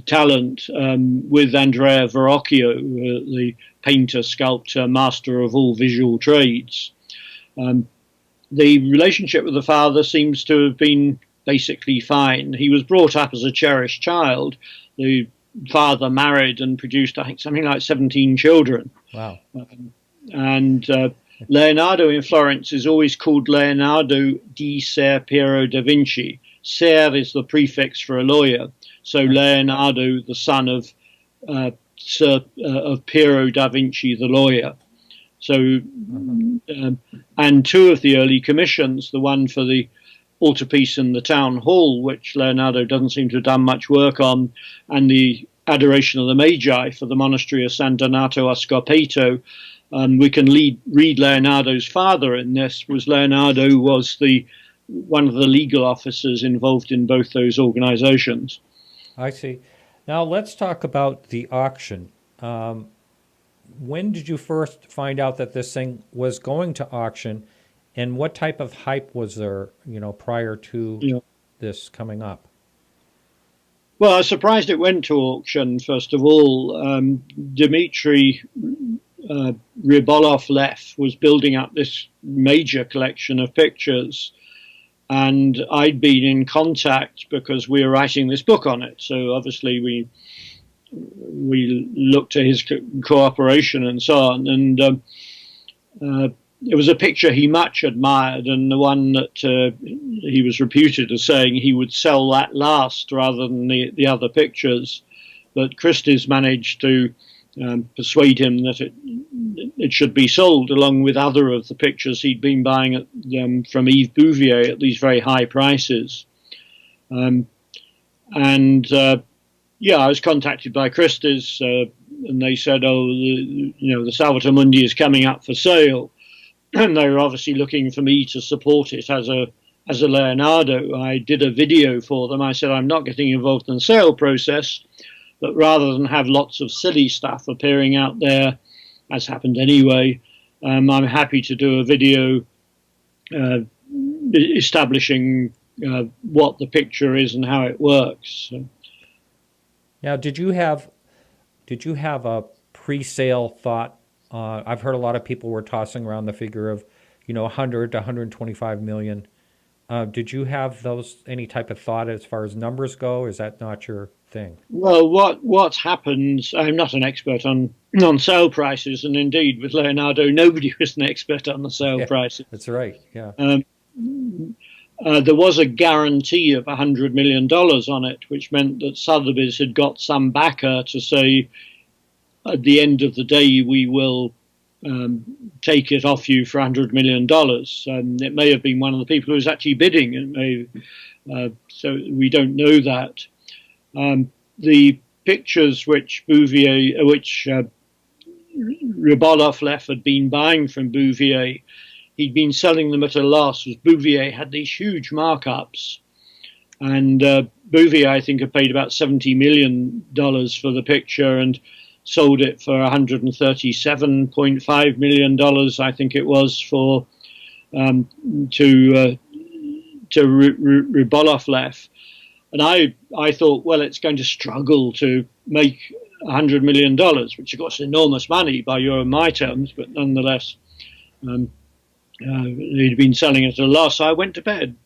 talent with Andrea Verrocchio, the painter, sculptor, master of all visual trades. The relationship with the father seems to have been basically fine. He was brought up as a cherished child. The father married and produced, I think, something like 17 children. Wow. Leonardo in Florence is always called Leonardo di Ser Piero da Vinci. Ser is the prefix for a lawyer. So Leonardo, the son of Piero da Vinci, the lawyer. So, and two of the early commissions, the one for the altarpiece in the town hall, which Leonardo doesn't seem to have done much work on, and the Adoration of the Magi for the monastery of San Donato a Scopeto. We can read Leonardo's father in this. Leonardo was one of the legal officers involved in both those organizations. I see. Now let's talk about the auction. When did you first find out that this thing was going to auction, and what type of hype was there, prior to this coming up? Well, I was surprised it went to auction, first of all. Dmitry Rybolov-Leff was building up this major collection of pictures, and I'd been in contact because we were writing this book on it. So obviously we looked to his cooperation and so on. And it was a picture he much admired, and the one that he was reputed as saying he would sell that last rather than the other pictures. But Christie's managed to persuade him that it should be sold along with other of the pictures he'd been buying from Yves Bouvier at these very high prices. I was contacted by Christie's and they said, the Salvator Mundi is coming up for sale. And they were obviously looking for me to support it as a Leonardo. I did a video for them. I said, I'm not getting involved in the sale process, but rather than have lots of silly stuff appearing out there, as happened anyway, I'm happy to do a video establishing what the picture is and how it works. So. Now, did you have a pre-sale thought? I've heard a lot of people were tossing around the figure of, 100 to 125 million. Did you have any type of thought as far as numbers go? Is that not your thing? Well, what happens, I'm not an expert on sale prices, and indeed with Leonardo, nobody was an expert on the sale prices. That's right, yeah. There was a guarantee of $100 million on it, which meant that Sotheby's had got some backer to say, at the end of the day, we will take it off you for $100 million. It may have been one of the people who was actually bidding. So we don't know that. The pictures which Rybolov-Leff had been buying from Bouvier, he'd been selling them at a loss, as Bouvier had these huge markups. And Bouvier, I think, had paid about $70 million for the picture and sold it for $137.5 million, I think it was, to Rybolov-Leff. And I thought, well, it's going to struggle to make $100 million, which of course is enormous money by your and my terms, but nonetheless, he'd been selling it at a loss. So I went to bed.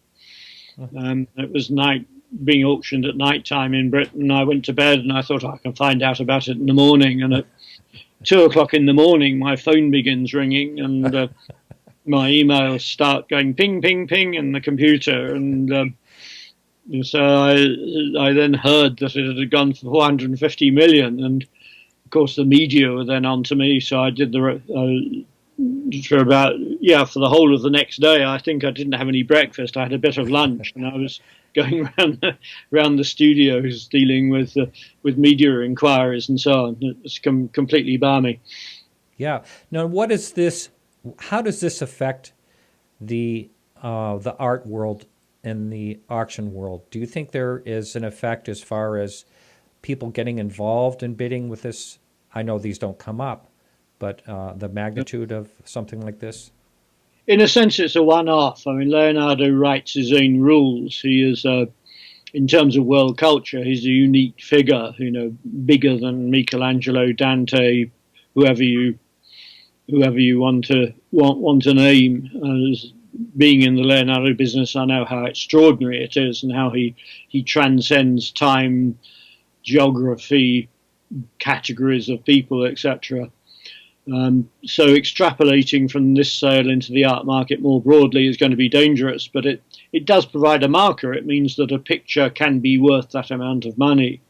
It was night being auctioned at night time in Britain. I went to bed and I thought I can find out about it in the morning. And at 2 o'clock in the morning, my phone begins ringing and my emails start going ping, ping, ping in the computer. And so I then heard that it had gone for 450 million. And of course, the media were then on to me. So I did for the whole of the next day. I think I didn't have any breakfast. I had a bit of lunch and I was going around the studios dealing with media inquiries and so on. It's completely balmy. Yeah. Now, what is this? How does this affect the art world and the auction world? Do you think there is an effect as far as people getting involved in bidding with this? I know these don't come up, but the magnitude of something like this? In a sense, it's a one-off. I mean, Leonardo writes his own rules. He is, in terms of world culture, he's a unique figure. Bigger than Michelangelo, Dante, whoever you want to name. As being in the Leonardo business, I know how extraordinary it is and how he transcends time, geography, categories of people, etc. So extrapolating from this sale into the art market more broadly is going to be dangerous, but it does provide a marker. It means that a picture can be worth that amount of money.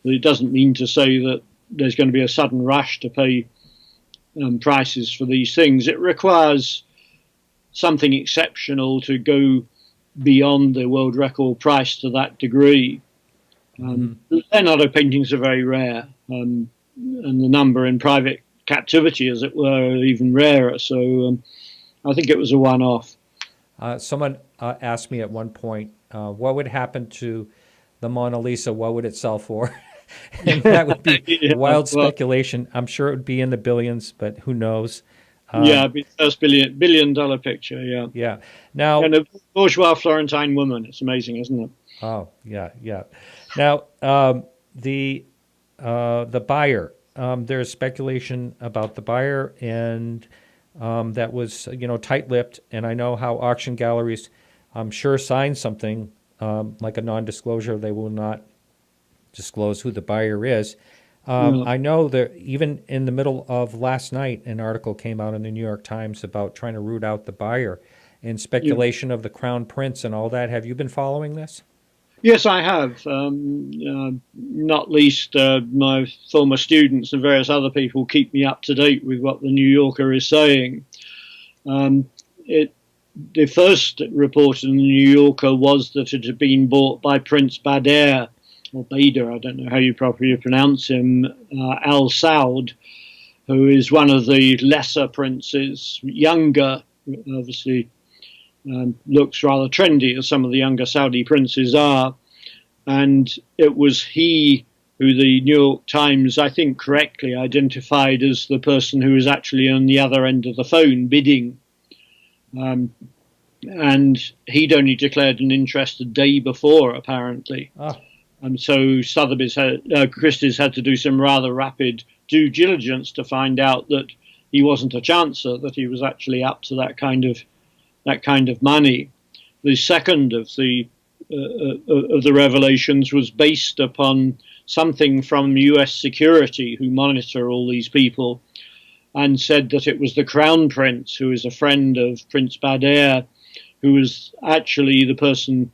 But it doesn't mean to say that there's going to be a sudden rush to pay prices for these things. It requires something exceptional to go beyond the world record price to that degree. Leonardo paintings are very rare, and the number in private captivity, as it were, even rarer. So I think it was a one-off. Someone asked me at one point, what would happen to the Mona Lisa? What would it sell for? And that would be wild speculation. I'm sure it would be in the billions, but who knows? It'd be the first billion-dollar picture, yeah. Yeah. Now, and a bourgeois Florentine woman. It's amazing, isn't it? Oh, yeah. Now, the buyer. There's speculation about the buyer, and that was, tight-lipped. And I know how auction galleries, I'm sure, sign something like a non-disclosure. They will not disclose who the buyer is. I know that even in the middle of last night, an article came out in the New York Times about trying to root out the buyer and speculation of the Crown Prince and all that. Have you been following this? Yes, I have. Not least my former students and various other people keep me up to date with what the New Yorker is saying. The first report in the New Yorker was that it had been bought by Prince Bader, or Bader, I don't know how you properly pronounce him, al-Saud, who is one of the lesser princes, younger, obviously. Looks rather trendy, as some of the younger Saudi princes are. And it was he who the New York Times, I think correctly, identified as the person who was actually on the other end of the phone bidding. And he'd only declared an interest a day before, apparently. And so Christie's had to do some rather rapid due diligence to find out that he wasn't a chancer, that he was actually up to that kind of money. The second of the revelations was based upon something from US security, who monitor all these people, and said that it was the Crown Prince, who is a friend of Prince Bader, who was actually the person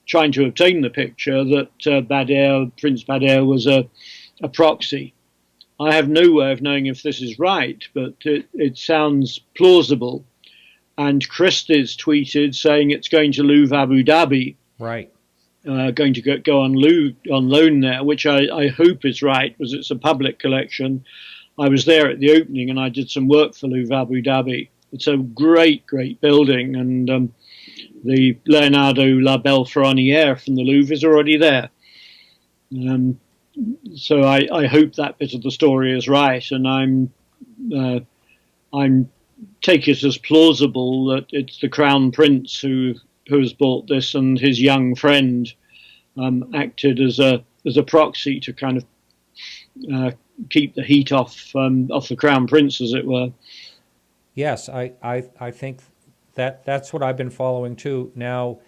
trying to obtain the picture, that Prince Bader was a proxy. I have no way of knowing if this is right, but it sounds plausible. And Christie's tweeted saying it's going to Louvre Abu Dhabi. Right. Going to go on loan there, which I hope is right, because it's a public collection. I was there at the opening and I did some work for Louvre Abu Dhabi. It's a great, great building, and the Leonardo La Belle Ferronnière from the Louvre is already there. So I hope that bit of the story is right, and I'm take it as plausible that it's the Crown Prince who has bought this, and his young friend acted as a proxy to kind of keep the heat off the Crown Prince, as it were. Yes, I think that's what I've been following too. Now,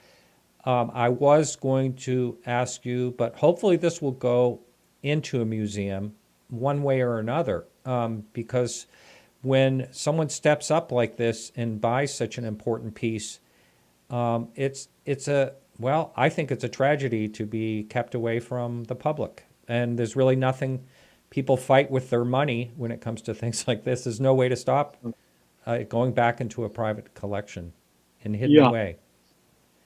I was going to ask you, but hopefully this will go into a museum one way or another, because when someone steps up like this and buys such an important piece, I think it's a tragedy to be kept away from the public. And there's really nothing. People fight with their money when it comes to things like this. There's no way to stop it going back into a private collection and hidden away.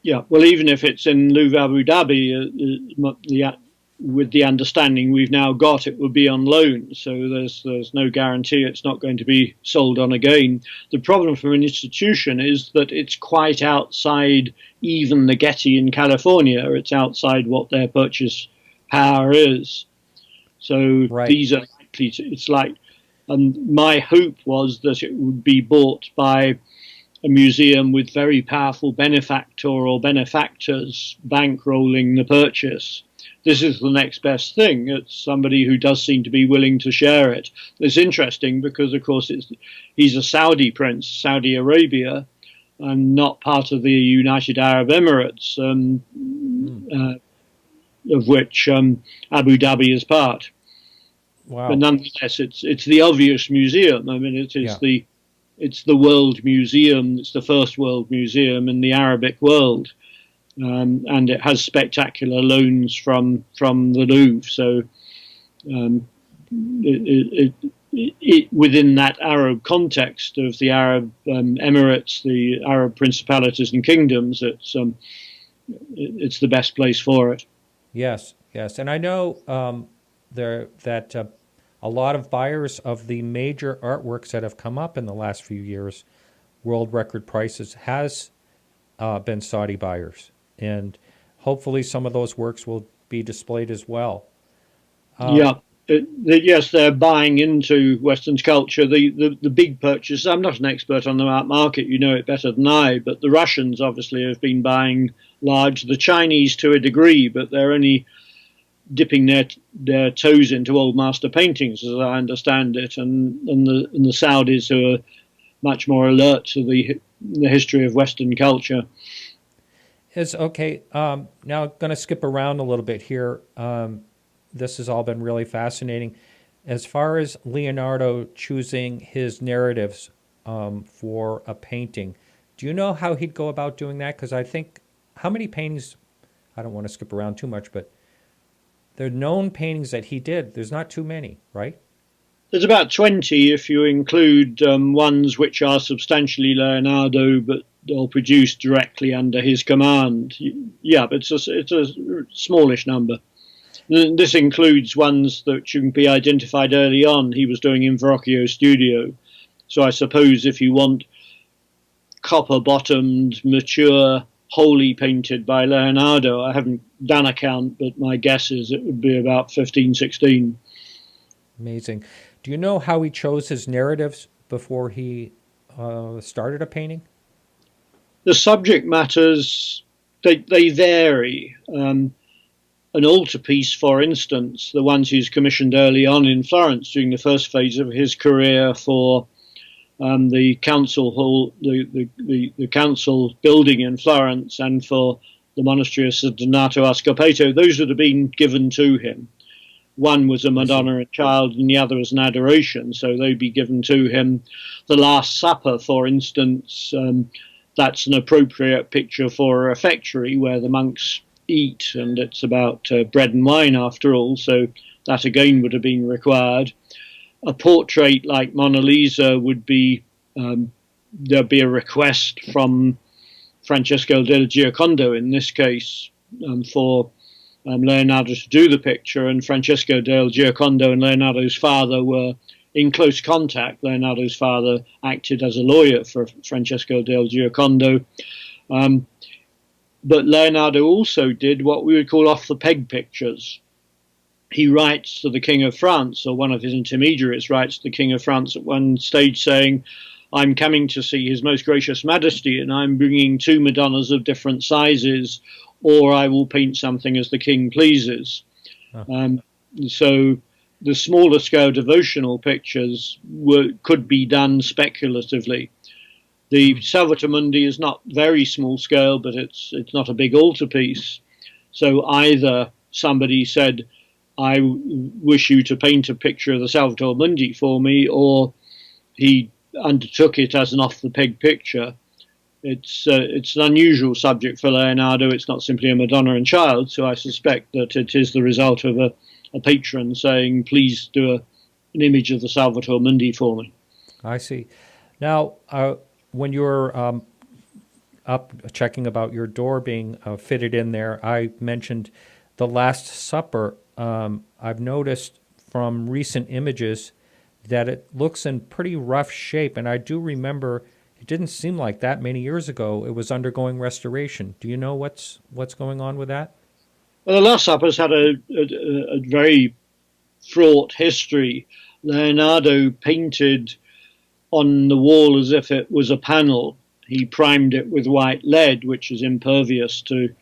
Yeah, well, even if it's in Louvre Abu Dhabi, with the understanding we've now got, it will be on loan. So there's no guarantee it's not going to be sold on again. The problem for an institution is that it's quite outside even the Getty in California. It's outside what their purchase power is. So these are likely to, it's like, my hope was that it would be bought by a museum with very powerful benefactor or benefactors bankrolling the purchase. This is the next best thing. It's somebody who does seem to be willing to share it. It's interesting because, of course, he's a Saudi prince, Saudi Arabia, and not part of the United Arab Emirates, of which Abu Dhabi is part. Wow. But nonetheless, it's the obvious museum. I mean, it's the world museum. It's the first world museum in the Arabic world. And it has spectacular loans from the Louvre. So within that Arab context of the Arab Emirates, the Arab principalities and kingdoms, it's the best place for it. Yes, and I know that a lot of buyers of the major artworks that have come up in the last few years, world record prices, has been Saudi buyers. And hopefully some of those works will be displayed as well. Yes, they're buying into Western culture. The big purchases, I'm not an expert on the art market, you know it better than I, but the Russians obviously have been buying large. The Chinese to a degree, but they're only dipping their toes into old master paintings, as I understand it, and the Saudis, who are much more alert to the history of Western culture. Okay. Now I'm going to skip around a little bit here. This has all been really fascinating. As far as Leonardo choosing his narratives for a painting, do you know how he'd go about doing that? Because I think, how many paintings, I don't want to skip around too much, but the known paintings that he did, there's not too many, right? There's about 20 if you include ones which are substantially Leonardo, but all produced directly under his command. Yeah, but it's a smallish number. This includes ones that can be identified early on. He was doing in Verrocchio Studio. So I suppose if you want copper-bottomed, mature, wholly painted by Leonardo, I haven't done a count, but my guess is it would be about 15, 16. Amazing. Do you know how he chose his narratives before he started a painting? The subject matters, they vary. An altarpiece, for instance, the ones he's commissioned early on in Florence during the first phase of his career for the council hall, the council building in Florence, and for the monastery of San Donato a Scopeto, those would have been given to him. One was a Madonna and Child, and the other was an Adoration, so they'd be given to him. The Last Supper, for instance, that's an appropriate picture for a refectory where the monks eat, and it's about bread and wine after all, so that again would have been required. A portrait like Mona Lisa would be, there'd be a request from Francesco del Giocondo in this case for Leonardo to do the picture, and Francesco del Giocondo and Leonardo's father were in close contact. Leonardo's father acted as a lawyer for Francesco del Giocondo. But Leonardo also did what we would call off-the-peg pictures. He writes to the King of France, or one of his intermediaries writes to the King of France at one stage saying, "I'm coming to see His Most Gracious Majesty, and I'm bringing 2 Madonnas of different sizes, or I will paint something as the King pleases." So the smaller scale devotional pictures could be done speculatively. The Salvator Mundi is not very small scale, but it's not a big altarpiece. So either somebody said, I wish you to paint a picture of the Salvator Mundi for me, or he undertook it as an off-the-peg picture. It's an unusual subject for Leonardo. It's not simply a Madonna and Child, so I suspect that it is the result of a patron saying, please do an image of the Salvator Mundi for me. I see. Now, when you were up checking about your door being fitted in there, I mentioned the Last Supper. I've noticed from recent images that it looks in pretty rough shape, and I do remember it didn't seem like that many years ago it was undergoing restoration. Do you know what's going on with that? Well, the Last Supper's had a very fraught history. Leonardo painted on the wall as if it was a panel. He primed it with white lead, which is impervious to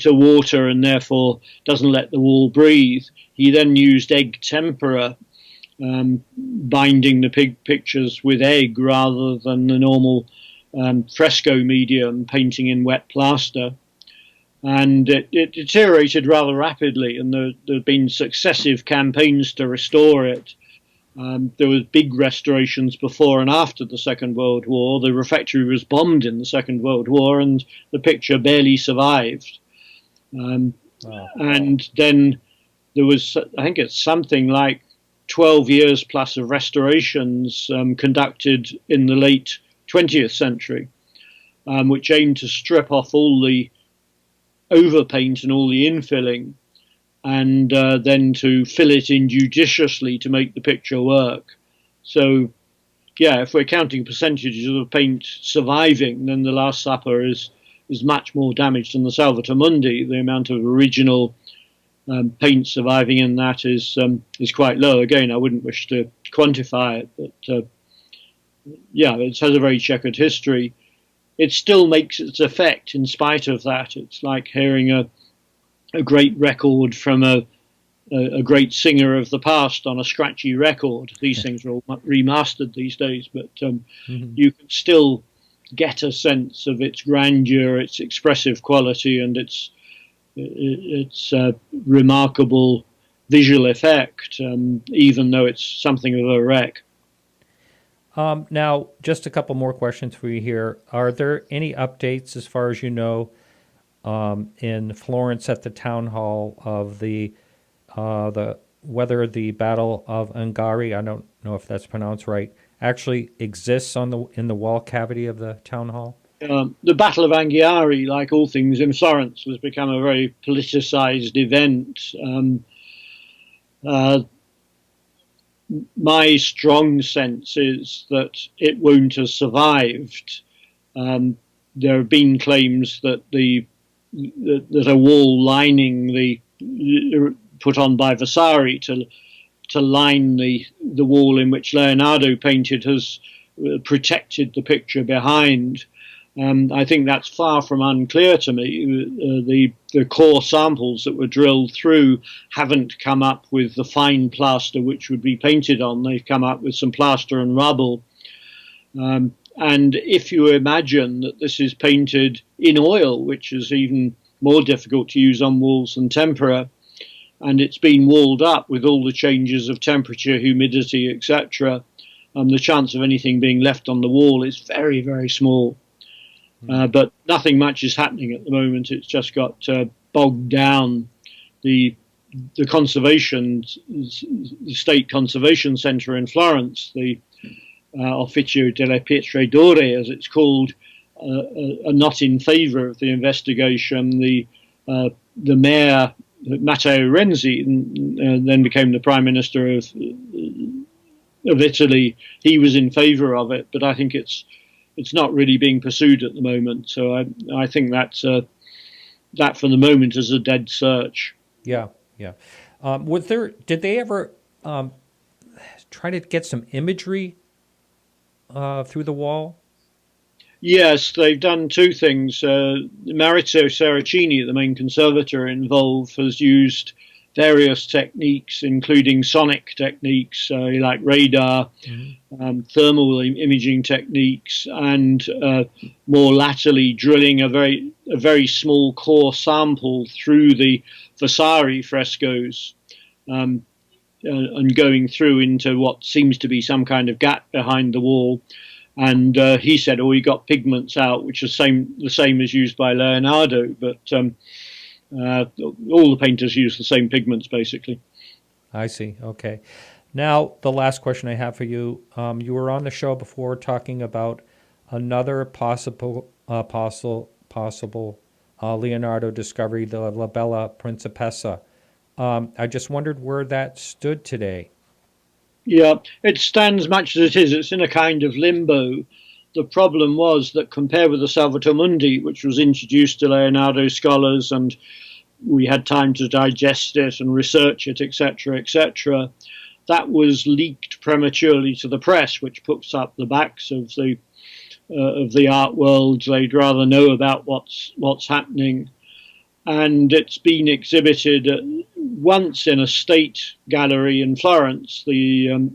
water and therefore doesn't let the wall breathe. He then used egg tempera, binding the pictures with egg rather than the normal fresco medium, painting in wet plaster. And it deteriorated rather rapidly, and there have been successive campaigns to restore it. There were big restorations before and after the Second World War. The refectory was bombed in the Second World War, and the picture barely survived. And then there was, I think it's something like 12 years plus of restorations conducted in the late 20th century, which aimed to strip off all the overpaint and all the infilling, and then to fill it in judiciously to make the picture work. So, yeah, if we're counting percentages of paint surviving, then the Last Supper is much more damaged than the Salvator Mundi. The amount of original paint surviving in that is quite low. Again, I wouldn't wish to quantify it, but yeah, it has a very checkered history. It still makes its effect in spite of that. It's like hearing a great record from a great singer of the past on a scratchy record. These things are all remastered these days, but you can still get a sense of its grandeur, its expressive quality, and its remarkable visual effect, even though it's something of a wreck. Now, just a couple more questions for you here. Are there any updates, as far as you know, in Florence at the town hall of whether the Battle of Angari, I don't know if that's pronounced right, actually exists in the wall cavity of the town hall? The Battle of Anghiari, like all things in Florence, has become a very politicized event. My strong sense is that it won't have survived. There have been claims that that a wall lining put on by Vasari to line the wall in which Leonardo painted has protected the picture behind. I think that's far from unclear to me. The core samples that were drilled through haven't come up with the fine plaster which would be painted on. They've come up with some plaster and rubble. And if you imagine that this is painted in oil, which is even more difficult to use on walls than tempera, and it's been walled up with all the changes of temperature, humidity, etc., the chance of anything being left on the wall is very, very small. But nothing much is happening at the moment. It's just got bogged down. The conservation, the State Conservation Centre in Florence, the Ufficio delle Pietre d'Ore, as it's called, are not in favour of the investigation. The mayor, Matteo Renzi, then became the Prime Minister of Italy. He was in favour of it, but I think it's not really being pursued at the moment. So I think that for the moment is a dead search. Yeah. Did they ever try to get some imagery through the wall? Yes, they've done two things. Maurizio Saracini, the main conservator involved, has used various techniques, including sonic techniques like radar, thermal imaging techniques, and more latterly drilling a very small core sample through the Vasari frescoes and going through into what seems to be some kind of gap behind the wall. And he said, "Oh, he got pigments out, which is the same as used by Leonardo, but all the painters use the same pigments, basically." I see. Okay. Now, the last question I have for you. You were on the show before talking about another possible Leonardo discovery, the La Bella Principessa. I just wondered where that stood today. Yeah, it stands much as it is. It's in a kind of limbo. The problem was that compared with the Salvator Mundi, which was introduced to Leonardo scholars, and we had time to digest it and research it, etc., that was leaked prematurely to the press, which puts up the backs of the art world. They'd rather know about what's happening. And it's been exhibited once in a state gallery in Florence, in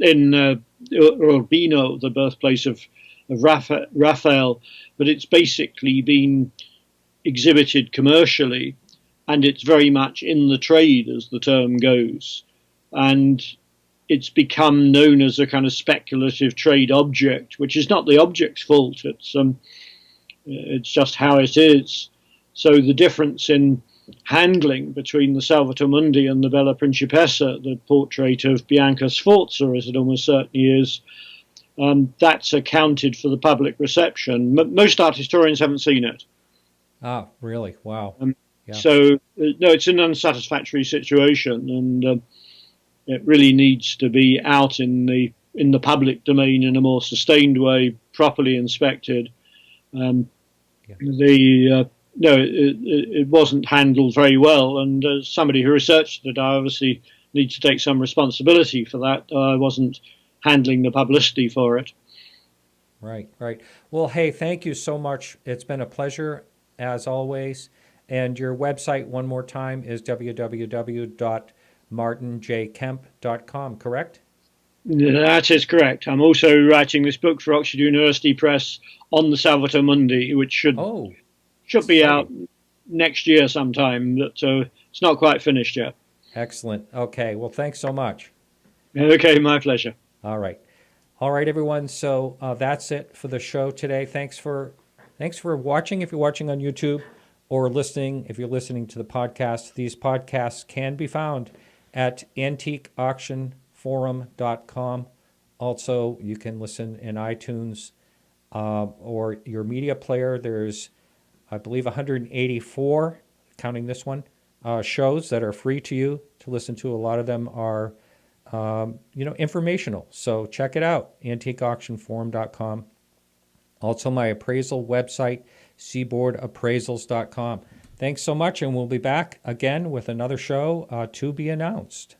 Urbino, the birthplace of Raphael, but it's basically been exhibited commercially, and it's very much in the trade, as the term goes, and it's become known as a kind of speculative trade object, which is not the object's fault. It's just how it is. So the difference in handling between the Salvator Mundi and the Bella Principessa, the portrait of Bianca Sforza, as it almost certainly is, that's accounted for the public reception. Most art historians haven't seen it. Ah, really? Wow. Yeah. So, no, it's an unsatisfactory situation, and it really needs to be out in the public domain in a more sustained way, properly inspected. It wasn't handled very well, and as somebody who researched it, I obviously need to take some responsibility for that. I wasn't handling the publicity for it. Right. Well, hey, thank you so much. It's been a pleasure, as always. And your website, one more time, is www.martinjkemp.com, correct? That is correct. I'm also writing this book for Oxford University Press on the Salvator Mundi, which should be out next year sometime, but it's not quite finished yet. Excellent. Okay. Well, thanks so much. Okay, my pleasure. All right, everyone. So that's it for the show today. Thanks for watching. If you're watching on YouTube or listening, if you're listening to the podcast, these podcasts can be found at antiqueauctionforum.com. Also, you can listen in iTunes or your media player. There's, I believe, 184, counting this one, shows that are free to you to listen to. A lot of them are, informational. So check it out, antiqueauctionforum.com. Also, my appraisal website, seaboardappraisals.com. Thanks so much, and we'll be back again with another show to be announced.